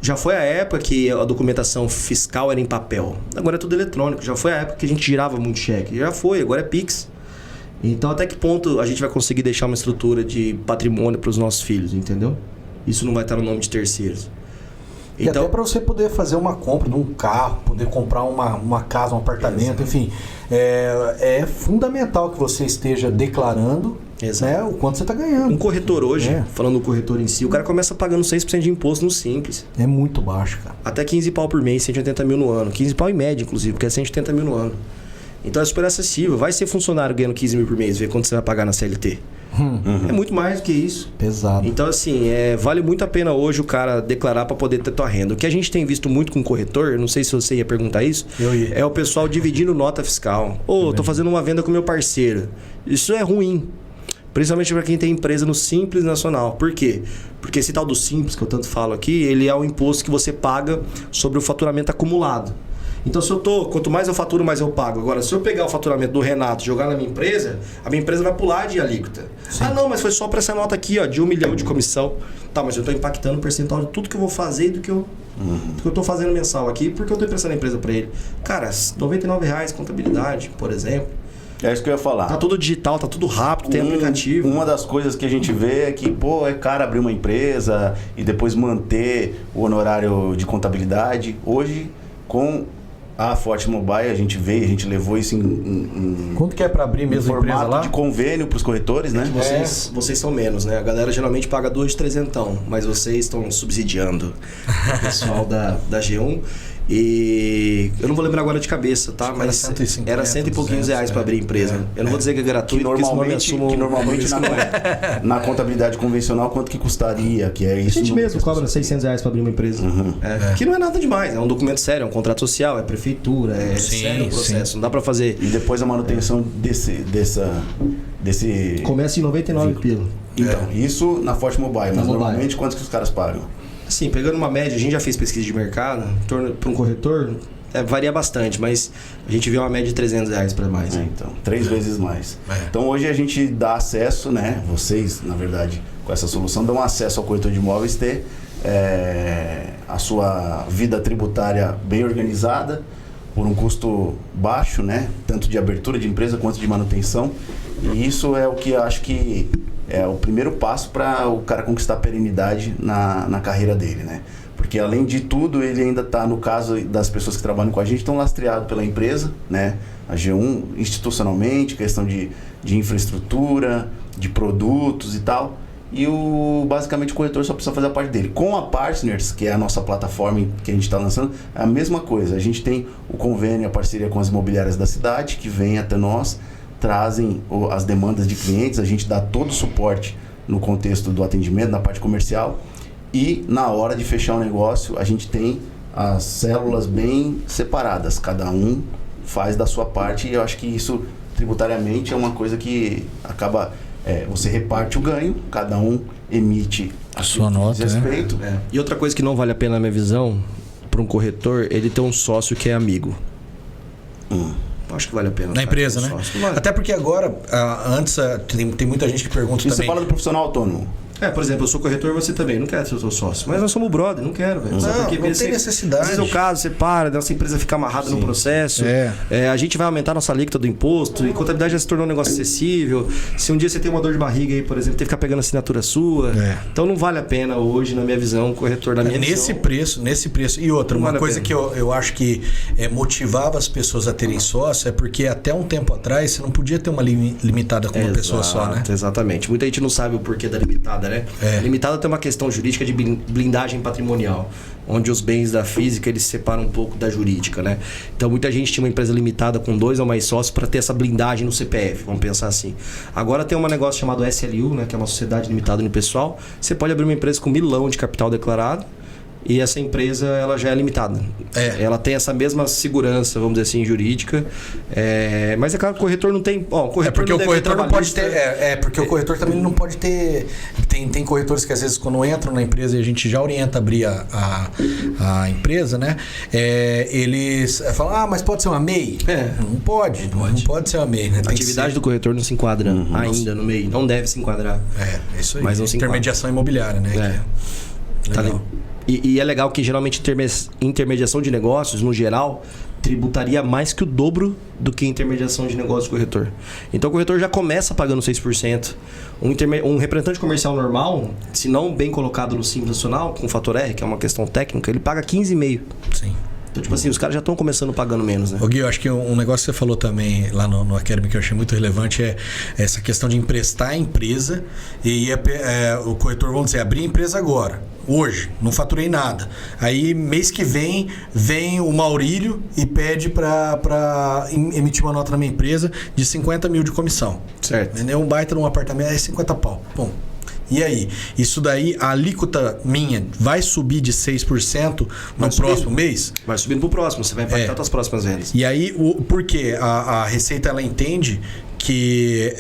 Já foi a época que a documentação fiscal era em papel, agora é tudo eletrônico. Já foi a época que a gente girava muito cheque, já foi, agora é Pix. Então, até que ponto a gente vai conseguir deixar uma estrutura de patrimônio para os nossos filhos, entendeu? Isso não vai estar no nome de terceiros. E até para você poder fazer uma compra de um carro, poder comprar uma casa, um apartamento, enfim. É fundamental que você esteja declarando, né, o quanto você está ganhando. Um corretor hoje, falando do corretor em si, o cara começa pagando 6% de imposto no Simples. É muito baixo, cara. Até 15 pau por mês, 180 mil no ano. 15 pau em média, inclusive, porque é 180 mil no ano. Então é super acessível. Vai ser funcionário ganhando 15 mil por mês, ver quanto você vai pagar na CLT. É muito mais do que isso. Pesado. Então, assim, vale muito a pena hoje o cara declarar para poder ter tua renda. O que a gente tem visto muito com o corretor, não sei se você ia perguntar isso, é o pessoal dividindo nota fiscal. Tô fazendo uma venda com meu parceiro. Isso é ruim. Principalmente para quem tem empresa no Simples Nacional. Por quê? Porque esse tal do Simples, que eu tanto falo aqui, ele é o imposto que você paga sobre o faturamento acumulado. Então, quanto mais eu faturo, mais eu pago. Agora, se eu pegar o faturamento do Renato e jogar na minha empresa, a minha empresa vai pular de alíquota. Sim. Ah, não, mas foi só para essa nota aqui, ó, de 1 milhão de comissão. Tá, mas eu estou impactando o percentual de tudo que eu vou fazer e do que eu estou fazendo mensal aqui, porque eu estou emprestando a empresa para ele. Cara, R$99 contabilidade, por exemplo. É isso que eu ia falar. Tá tudo digital, tá tudo rápido, tem aplicativo. Uma das coisas que a gente vê é que, é caro abrir uma empresa e depois manter o honorário de contabilidade. Hoje, com a Forte Mobile, a gente levou isso em quanto que é para abrir mesmo a empresa lá? De convênio para os corretores, né? Vocês são menos, né? A galera geralmente paga 2.300, mas vocês estão subsidiando o pessoal da G1. E eu não vou lembrar agora de cabeça, tá? Mas era 100 e pouquinhos reais para abrir a empresa. Eu não vou dizer que é gratuito, que normalmente na contabilidade convencional, quanto que custaria? Que é isso. A gente mesmo cobra R$600 para abrir uma empresa. Que não é nada demais, é um documento sério, é um contrato social, é prefeitura, é sério o processo. Não dá para fazer. E depois a manutenção desse começa em 99 pila. Então, isso na Forte Mobile, mas normalmente quantos que os caras pagam? Assim, pegando uma média, a gente já fez pesquisa de mercado, para um corretor, varia bastante, mas a gente vê uma média de R$300 para mais. Então, 3 vezes mais. Então, hoje a gente dá acesso, né? Vocês, na verdade, com essa solução, dão acesso ao corretor de imóveis ter a sua vida tributária bem organizada, por um custo baixo, né? Tanto de abertura de empresa quanto de manutenção. E isso é o que eu acho que é o primeiro passo para o cara conquistar a perenidade na carreira dele, né? Porque além de tudo, ele ainda está, no caso das pessoas que trabalham com a gente, estão lastreados pela empresa, né? A G1, institucionalmente, questão de infraestrutura, de produtos e tal. E basicamente o corretor só precisa fazer a parte dele. Com a Partners, que é a nossa plataforma que a gente está lançando, é a mesma coisa. A gente tem o convênio, a parceria com as imobiliárias da cidade, que vem até nós, trazem as demandas de clientes, a gente dá todo o suporte no contexto do atendimento, na parte comercial, e na hora de fechar o negócio, a gente tem as células bem separadas, cada um faz da sua parte, e eu acho que isso tributariamente é uma coisa que acaba, você reparte o ganho, cada um emite a sua nota, respeito. Né? E outra coisa que não vale a pena na minha visão, para um corretor, ele ter um sócio que é amigo. Acho que vale a pena. Na empresa, né? Vale. Até porque agora, antes, tem muita gente que pergunta também. Você fala do profissional autônomo. Por exemplo, eu sou corretor, você também. Não quero ser o seu sócio. Mas nós somos brother, não quero, velho. Não tem necessidade. Às vezes é o caso, você para, nossa empresa fica amarrada no processo. A gente vai aumentar nossa alíquota do imposto. E contabilidade já se tornou um negócio acessível. Se um dia você tem uma dor de barriga aí, por exemplo, tem que ficar pegando assinatura sua. Então não vale a pena hoje, na minha visão, o corretor da minha visão. Nesse preço. E outra, uma coisa que eu acho que motivava as pessoas a terem sócio é porque até um tempo atrás você não podia ter uma limitada com uma pessoa só, né? Exatamente. Muita gente não sabe o porquê da limitada limitada, né? Limitada tem uma questão jurídica de blindagem patrimonial, onde os bens da física eles se separam um pouco da jurídica, né? Então muita gente tinha uma empresa limitada com 2 ou mais sócios para ter essa blindagem no CPF, vamos pensar assim. Agora tem um negócio chamado SLU, né? Que é uma sociedade limitada unipessoal. Você pode abrir uma empresa com 1 milhão de capital declarado, e essa empresa ela já é limitada. Ela tem essa mesma segurança, vamos dizer assim, jurídica. Mas é claro que o corretor não tem. Ó, o corretor porque o corretor não pode ter. Porque o corretor também não pode ter. Tem corretores que às vezes quando entram na empresa e a gente já orienta a abrir a empresa, né? Eles falam, mas pode ser uma MEI? Não pode ser uma MEI, né? A atividade do corretor não se enquadra ainda no MEI. Não deve se enquadrar. É isso aí. Mas não se intermediação imobiliária, né? Tá legal. E é legal que geralmente intermediação de negócios, no geral, tributaria mais que o dobro do que intermediação de negócios do corretor. Então o corretor já começa pagando 6%. Um representante comercial normal, se não bem colocado no Simples Nacional, com o fator R, que é uma questão técnica, ele paga 15,5%. Sim. Então, tipo assim, os caras já estão começando pagando menos, né? Ô Gui, eu acho que um negócio que você falou também lá no Academy que eu achei muito relevante é essa questão de emprestar a empresa e o corretor, vamos dizer, abrir a empresa agora, hoje, não faturei nada. Aí, mês que vem o Maurílio e pede para emitir uma nota na minha empresa de 50 mil de comissão. Certo. Vendeu um baita num apartamento, é 50 pau. Bom. E aí? Isso daí, a alíquota minha vai subir de 6% no próximo mês? Vai subindo pro próximo, você vai impactar as próximas vendas. E aí, por quê? A Receita, ela entende que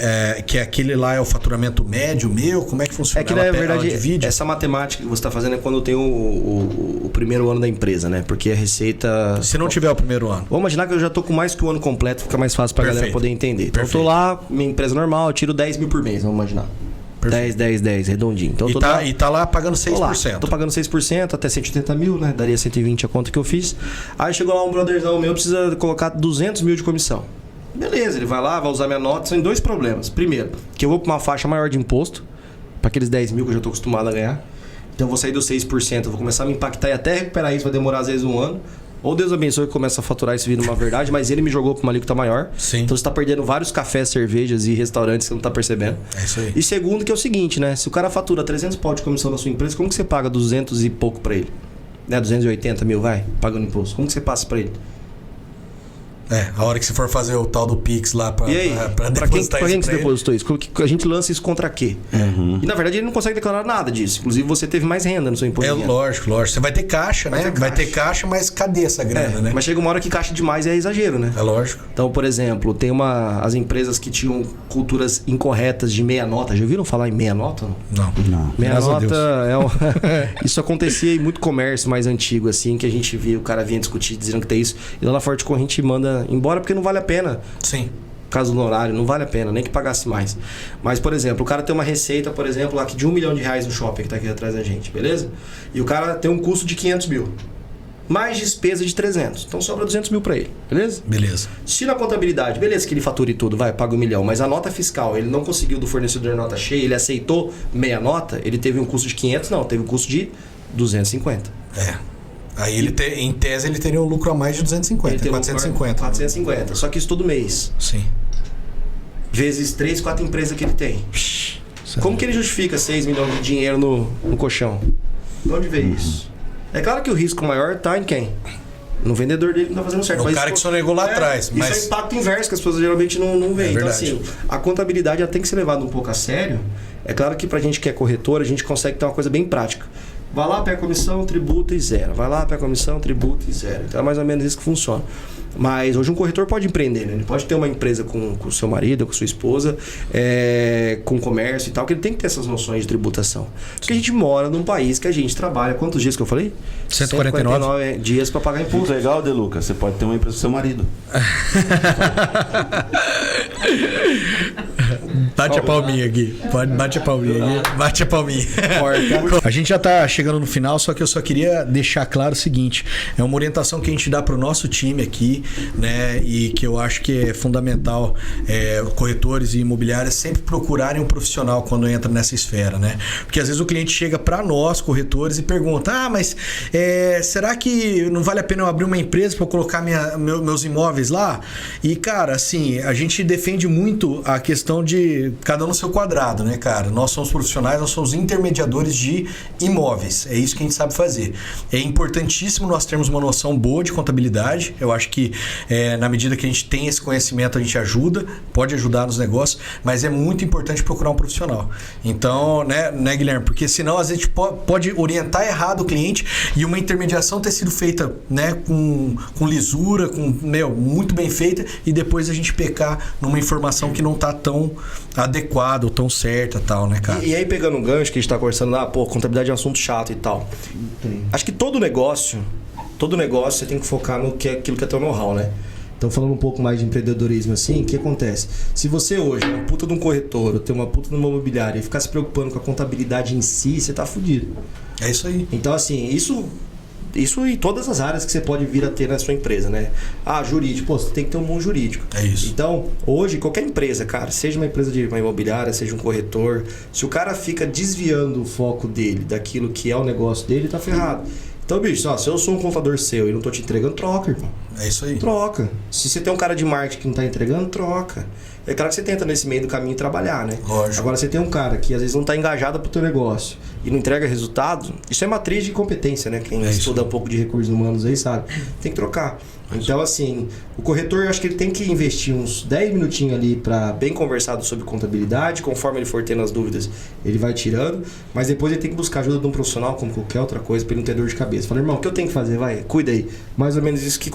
aquele lá é o faturamento médio meu? Como é que funciona? É que, na verdade, essa matemática que você está fazendo é quando tem o primeiro ano da empresa, né? Porque a Receita... Se não tiver o primeiro ano. Vamos imaginar que eu já tô com mais que o ano completo, fica mais fácil pra galera poder entender. Então, eu tô lá, minha empresa normal, eu tiro 10 mil por mês, vamos imaginar. 10, redondinho. Então, e tá lá pagando 6%. Tô pagando 6%, até 180 mil, né? Daria 120 a conta que eu fiz. Aí chegou lá um brotherzão meu, precisa colocar 200 mil de comissão. Beleza, ele vai lá, vai usar minha nota. São 2 problemas. Primeiro, que eu vou pra uma faixa maior de imposto, para aqueles 10 mil que eu já tô acostumado a ganhar. Então eu vou sair dos 6%, eu vou começar a me impactar e até recuperar isso, vai demorar às vezes 1 ano. Ou Deus abençoe que começa a faturar isso vindo uma verdade, mas ele me jogou para uma alíquota maior. Sim. Então você está perdendo vários cafés, cervejas e restaurantes que você não está percebendo. É isso aí. E segundo que é o seguinte, né? Se o cara fatura 300 pau de comissão na sua empresa, como que você paga 200 e pouco para ele? Né? 280 mil, vai, pagando imposto. Como que você passa para ele? A hora que você for fazer o tal do Pix lá para depositar pra quem que você depositou isso? A gente lança isso contra quê? E na verdade ele não consegue declarar nada disso. Inclusive você teve mais renda no seu imposto. Lógico. Você vai ter caixa, né? Vai ter caixa, mas cadê essa grana, né? Mas chega uma hora que caixa demais é exagero, né? É lógico. Então, por exemplo, tem as empresas que tinham culturas incorretas de meia nota. Já ouviram falar em meia nota? Não. Meia nota isso acontecia em muito comércio mais antigo, assim, que a gente via, o cara vinha discutir, dizendo que tem isso. E lá na Forte Corrente manda embora porque não vale a pena. Sim. Caso do horário, não vale a pena, nem que pagasse mais. Mas, por exemplo, o cara tem uma receita, por exemplo, aqui de R$1 milhão no shopping que tá aqui atrás da gente, beleza? E o cara tem um custo de 500 mil. Mais despesa de 300. Então sobra 200 mil para ele, beleza? Beleza. Se na contabilidade, beleza que ele fature tudo, paga R$1 milhão, mas a nota fiscal, ele não conseguiu do fornecedor nota cheia, ele aceitou meia nota, ele teve um custo de 500, não, teve um custo de 250. Aí em tese ele teria um lucro a mais de 250, 450. 450, só que isso todo mês. Sim. Vezes 3, 4 empresas que ele tem. Como que ele justifica 6 milhões de dinheiro no colchão? De onde veio isso? É claro que o risco maior tá em quem? No vendedor dele que não tá fazendo certo. O cara que sonegou lá atrás. Isso é impacto inverso que as pessoas geralmente não veem. Então assim, a contabilidade ela tem que ser levada um pouco a sério. É claro que pra gente que é corretor, a gente consegue ter uma coisa bem prática. Vai lá, pega a comissão, tributa e zero. Vai lá, pega a comissão, tributa e zero. Então é mais ou menos isso que funciona. Mas hoje um corretor pode empreender, né? Ele pode ter uma empresa com o seu marido, com sua esposa, com comércio e tal, que ele tem que ter essas noções de tributação. Porque a gente mora num país que a gente trabalha... Quantos dias que eu falei? 149 dias para pagar imposto. Muito legal, De Luca. Você pode ter uma empresa com seu marido. Bate a palminha aqui. Bate a palminha aqui. Bate a palminha. A gente já tá chegando no final, só que eu só queria deixar claro o seguinte. É uma orientação que a gente dá pro nosso time aqui, né? E que eu acho que é fundamental corretores e imobiliárias sempre procurarem um profissional quando entra nessa esfera, né? Porque às vezes o cliente chega para nós, corretores, e pergunta: mas será que não vale a pena eu abrir uma empresa para colocar meus imóveis lá? E, cara, assim, a gente defende muito a questão de cada um no seu quadrado, né, cara? Nós somos profissionais, nós somos intermediadores de imóveis. É isso que a gente sabe fazer. É importantíssimo nós termos uma noção boa de contabilidade. Eu acho que na medida que a gente tem esse conhecimento, a gente ajuda, pode ajudar nos negócios, mas é muito importante procurar um profissional. Então, né, Guilherme? Porque senão a gente pode orientar errado o cliente e uma intermediação ter sido feita, né, com lisura, muito bem feita, e depois a gente pecar numa informação que não tá tão adequada ou tão certa, tal, né, cara? E aí, pegando um gancho que a gente tá conversando lá, contabilidade é um assunto chato e tal. Acho que todo negócio você tem que focar no aquilo que é teu know-how, né? Então, falando um pouco mais de empreendedorismo assim, o que acontece? Se você hoje é uma puta de um corretor ou tem uma puta de uma imobiliária e ficar se preocupando com a contabilidade em si, você tá fudido. É isso aí. Então, assim, isso em todas as áreas que você pode vir a ter na sua empresa, né? Jurídico. Você tem que ter um bom jurídico. É isso. Então, hoje, qualquer empresa, cara, seja uma empresa de uma imobiliária, seja um corretor, se o cara fica desviando o foco dele daquilo que é o negócio dele, tá ferrado. Então, bicho, se eu sou um contador seu e não tô te entregando, troca, irmão. É isso aí. Troca. Se você tem um cara de marketing que não tá entregando, troca. É claro que você tenta nesse meio do caminho trabalhar, né? Lógico. Agora, você tem um cara que às vezes não tá engajado pro teu negócio e não entrega resultado, isso é matriz de competência, né? Quem estuda um pouco de recursos humanos aí sabe. Tem que trocar. Então, assim, o corretor, eu acho que ele tem que investir uns 10 minutinhos ali para bem conversado sobre contabilidade. Conforme ele for tendo as dúvidas, ele vai tirando. Mas depois ele tem que buscar ajuda de um profissional, como qualquer outra coisa, para ele não ter dor de cabeça. Fala, irmão, o que eu tenho que fazer? Vai, cuida aí. Mais ou menos isso que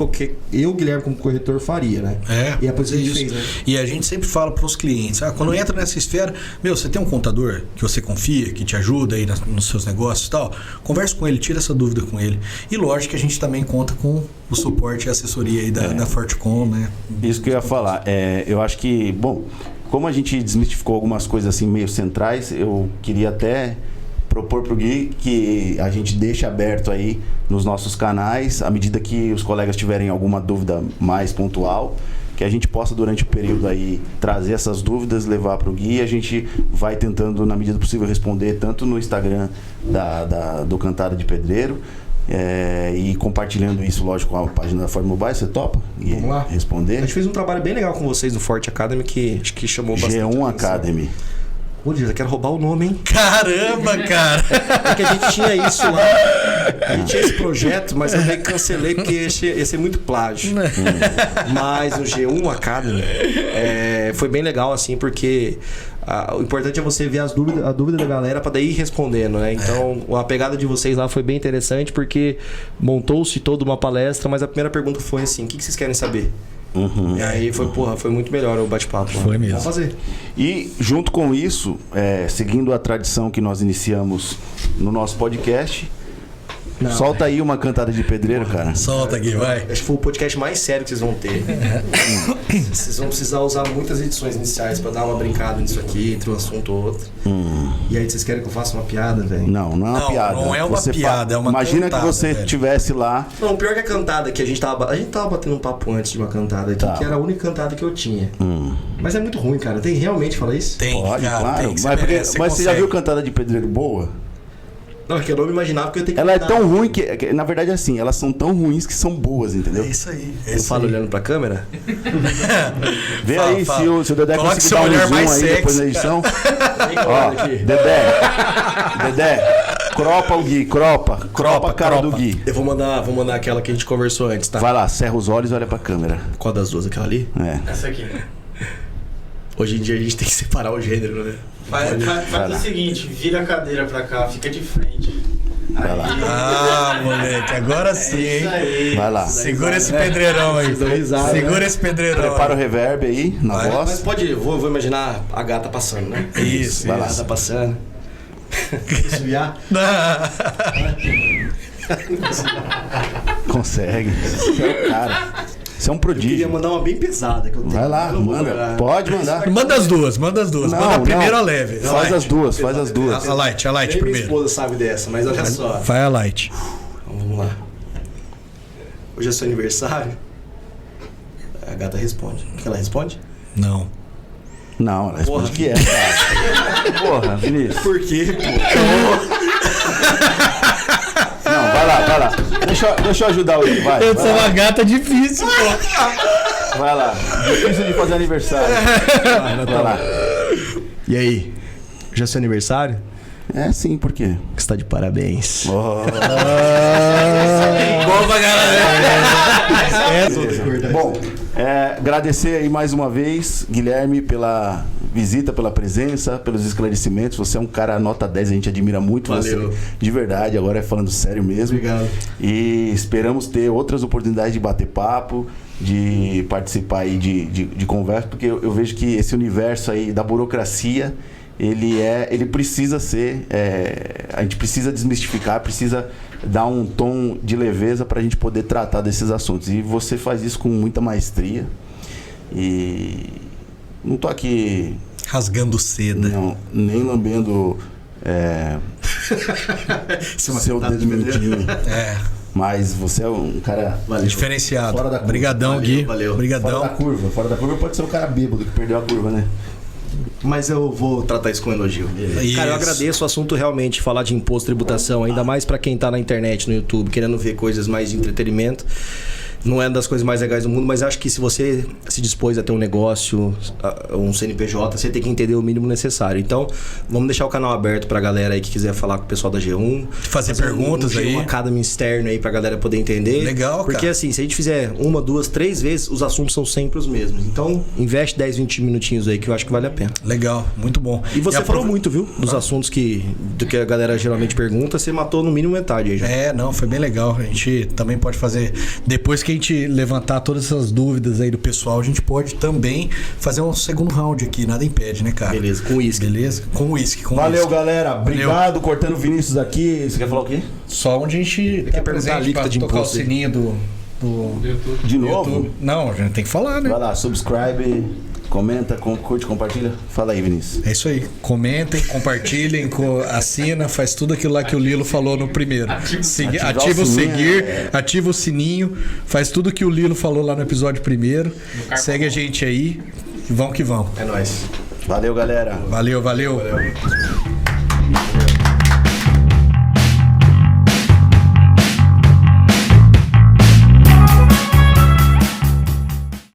eu, Guilherme, como corretor, faria, né? E é por isso que a gente fez, né? E a gente sempre fala para os clientes, quando entra nessa esfera, você tem um contador que você confia, que te ajuda aí nos seus negócios e tal, converse com ele, tira essa dúvida com ele. E lógico que a gente também conta com o suporte e a assessoria aí da Fortcom, né? Isso que eu ia falar. Eu acho que, como a gente desmistificou algumas coisas assim meio centrais, eu queria até propor pro Gui que a gente deixe aberto aí nos nossos canais, à medida que os colegas tiverem alguma dúvida mais pontual, que a gente possa durante o período aí trazer essas dúvidas, levar pro Gui, e a gente vai tentando, na medida do possível, responder tanto no Instagram do Cantada de Pedreiro, e compartilhando isso, lógico, com a página da Ford Mobile. Você topa? Vamos lá. Responder. A gente fez um trabalho bem legal com vocês no Forte Academy, que acho que chamou bastante G1 Academy. Ô, Deus, eu quero roubar o nome, hein? Caramba, cara! É que a gente tinha isso lá. A gente tinha esse projeto, mas eu meio que cancelei porque ia ser muito plágio. Mas o G1 Academy foi bem legal, assim, porque o importante é você ver a dúvida da galera para daí ir respondendo, né? Então, a pegada de vocês lá foi bem interessante porque montou-se toda uma palestra, mas a primeira pergunta foi assim: o que vocês querem saber? E aí foi muito melhor o bate-papo. Foi mesmo. Vamos fazer. E junto com isso, seguindo a tradição que nós iniciamos no nosso podcast, solta aí uma cantada de pedreiro, cara. Solta aqui, vai. Acho que foi o podcast mais sério que vocês vão ter. Vocês vão precisar usar muitas edições iniciais pra dar uma brincada nisso aqui, entre um assunto ou outro. E aí vocês querem que eu faça uma piada, velho? Não é uma piada. Não é uma piada, é uma Imagina cantada, que você velho. tivesse lá. Não, pior que a cantada que a gente tava batendo um papo antes de uma cantada aqui, que era a única cantada que eu tinha. Mas é muito ruim, cara. Tem realmente falar isso? Tem, Pode, cara, claro. tem, Mas você já viu cantada de pedreiro boa? Não, é que eu não me imaginava que eu tenho que Ela é cantar. tão ruim que, na verdade, assim, elas são tão ruins que são boas, entendeu? É isso aí. Eu falo olhando pra câmera? Vê Fala, aí fala. se o Dedé Coloque conseguir seu dar um olhar zoom mais aí sexy, depois da edição. Ó, aqui. Dedé, cropa o Gui, cropa a cara do Gui. Eu vou mandar aquela que a gente conversou antes, tá? Vai lá, cerra os olhos e olha pra câmera. Qual das duas? Aquela ali? Essa aqui. Hoje em dia a gente tem que separar o gênero, né? Faz o seguinte, vira a cadeira pra cá, fica de frente. Vai lá. Moleque, agora sim, hein? Aí. Vai lá. Segura esse pedreirão aí. dão risada, Segura né? esse pedreirão. Prepara o reverb aí na Mas voz. pode ir, vou imaginar a gata passando, né? Isso, Vai lá, isso. tá passando. Desviar. Consegue. Você é o cara. Você é um Eu queria prodígio. mandar uma bem pesada que eu tenho. Vai lá, Eu não vou manda. mandar. Pode mandar. Manda as duas. Manda a primeira a leve. A Faz light. as duas. A light Nem minha primeiro. esposa sabe dessa, mas olha só. Vai a light. Então, vamos lá. Hoje é seu aniversário? A gata responde. O que ela responde? Não. Não, ela responde que é, cara. Porra, Vinícius. Por quê, pô? Não, vai lá. Deixa eu ajudar o Gui, vai. Eu Vai sou lá. uma gata difícil, pô. Vai lá. Difícil de fazer aniversário. Vai lá. E aí? Já é seu aniversário? É sim, por quê? Você tá de parabéns. Oh. Bom pra Bom, agradecer aí mais uma vez, Guilherme, pela visita, pela presença, pelos esclarecimentos. Você é um cara nota 10, a gente admira muito Valeu. você, de verdade, agora é falando sério mesmo. Obrigado. E esperamos ter outras oportunidades de bater papo, de participar aí de conversa, porque eu vejo que esse universo aí da burocracia, ele precisa ser, a gente precisa desmistificar, precisa dar um tom de leveza para a gente poder tratar desses assuntos. E você faz isso com muita maestria. E não tô aqui rasgando seda. não, nem lambendo seu dedo mindinho. Mas você é um cara Diferenciado. fora da curva. Obrigadão, Gui. Valeu. Obrigadão. Fora da curva pode ser o cara bêbado que perdeu a curva, né? Mas eu vou tratar isso com elogio. Isso. Cara, eu agradeço o assunto realmente, falar de imposto, tributação, ainda mais pra quem tá na internet, no YouTube, querendo ver coisas mais de entretenimento. Não é uma das coisas mais legais do mundo, mas acho que se você se dispôs a ter um negócio, um CNPJ, você tem que entender o mínimo necessário. Então, vamos deixar o canal aberto pra galera aí que quiser falar com o pessoal da G1. Fazer perguntas aí. Um academy externo aí pra galera poder entender. Legal, Porque cara. assim, se a gente fizer 1, 2, 3 vezes, os assuntos são sempre os mesmos. Então, investe 10, 20 minutinhos aí que eu acho que vale a pena. Legal, muito bom. E você falou muito, viu? Dos assuntos do que a galera geralmente pergunta, você matou no mínimo metade aí já. Não, foi bem legal. A gente também pode fazer, depois que a gente levantar todas essas dúvidas aí do pessoal, a gente pode também fazer um segundo round aqui, nada impede, né, cara? Beleza, com uísque. Beleza? Com uísque. Valeu, galera. Obrigado. Cortando o Vinícius aqui. Você quer falar o quê? Só onde a gente quer perguntar a líquida de tocar o imposto aí. sininho do De novo? YouTube. Não, a gente tem que falar, né? Vai lá, subscribe, comenta, curte, compartilha. Fala aí, Vinícius. É isso aí. Comentem, compartilhem, assina, faz tudo aquilo lá que o Lilo falou no primeiro. Ativa o seguir, ativa o sininho, faz tudo que o Lilo falou lá no episódio primeiro. Segue a gente aí e vamos que vamos. É nóis. Valeu, galera. Valeu. Valeu.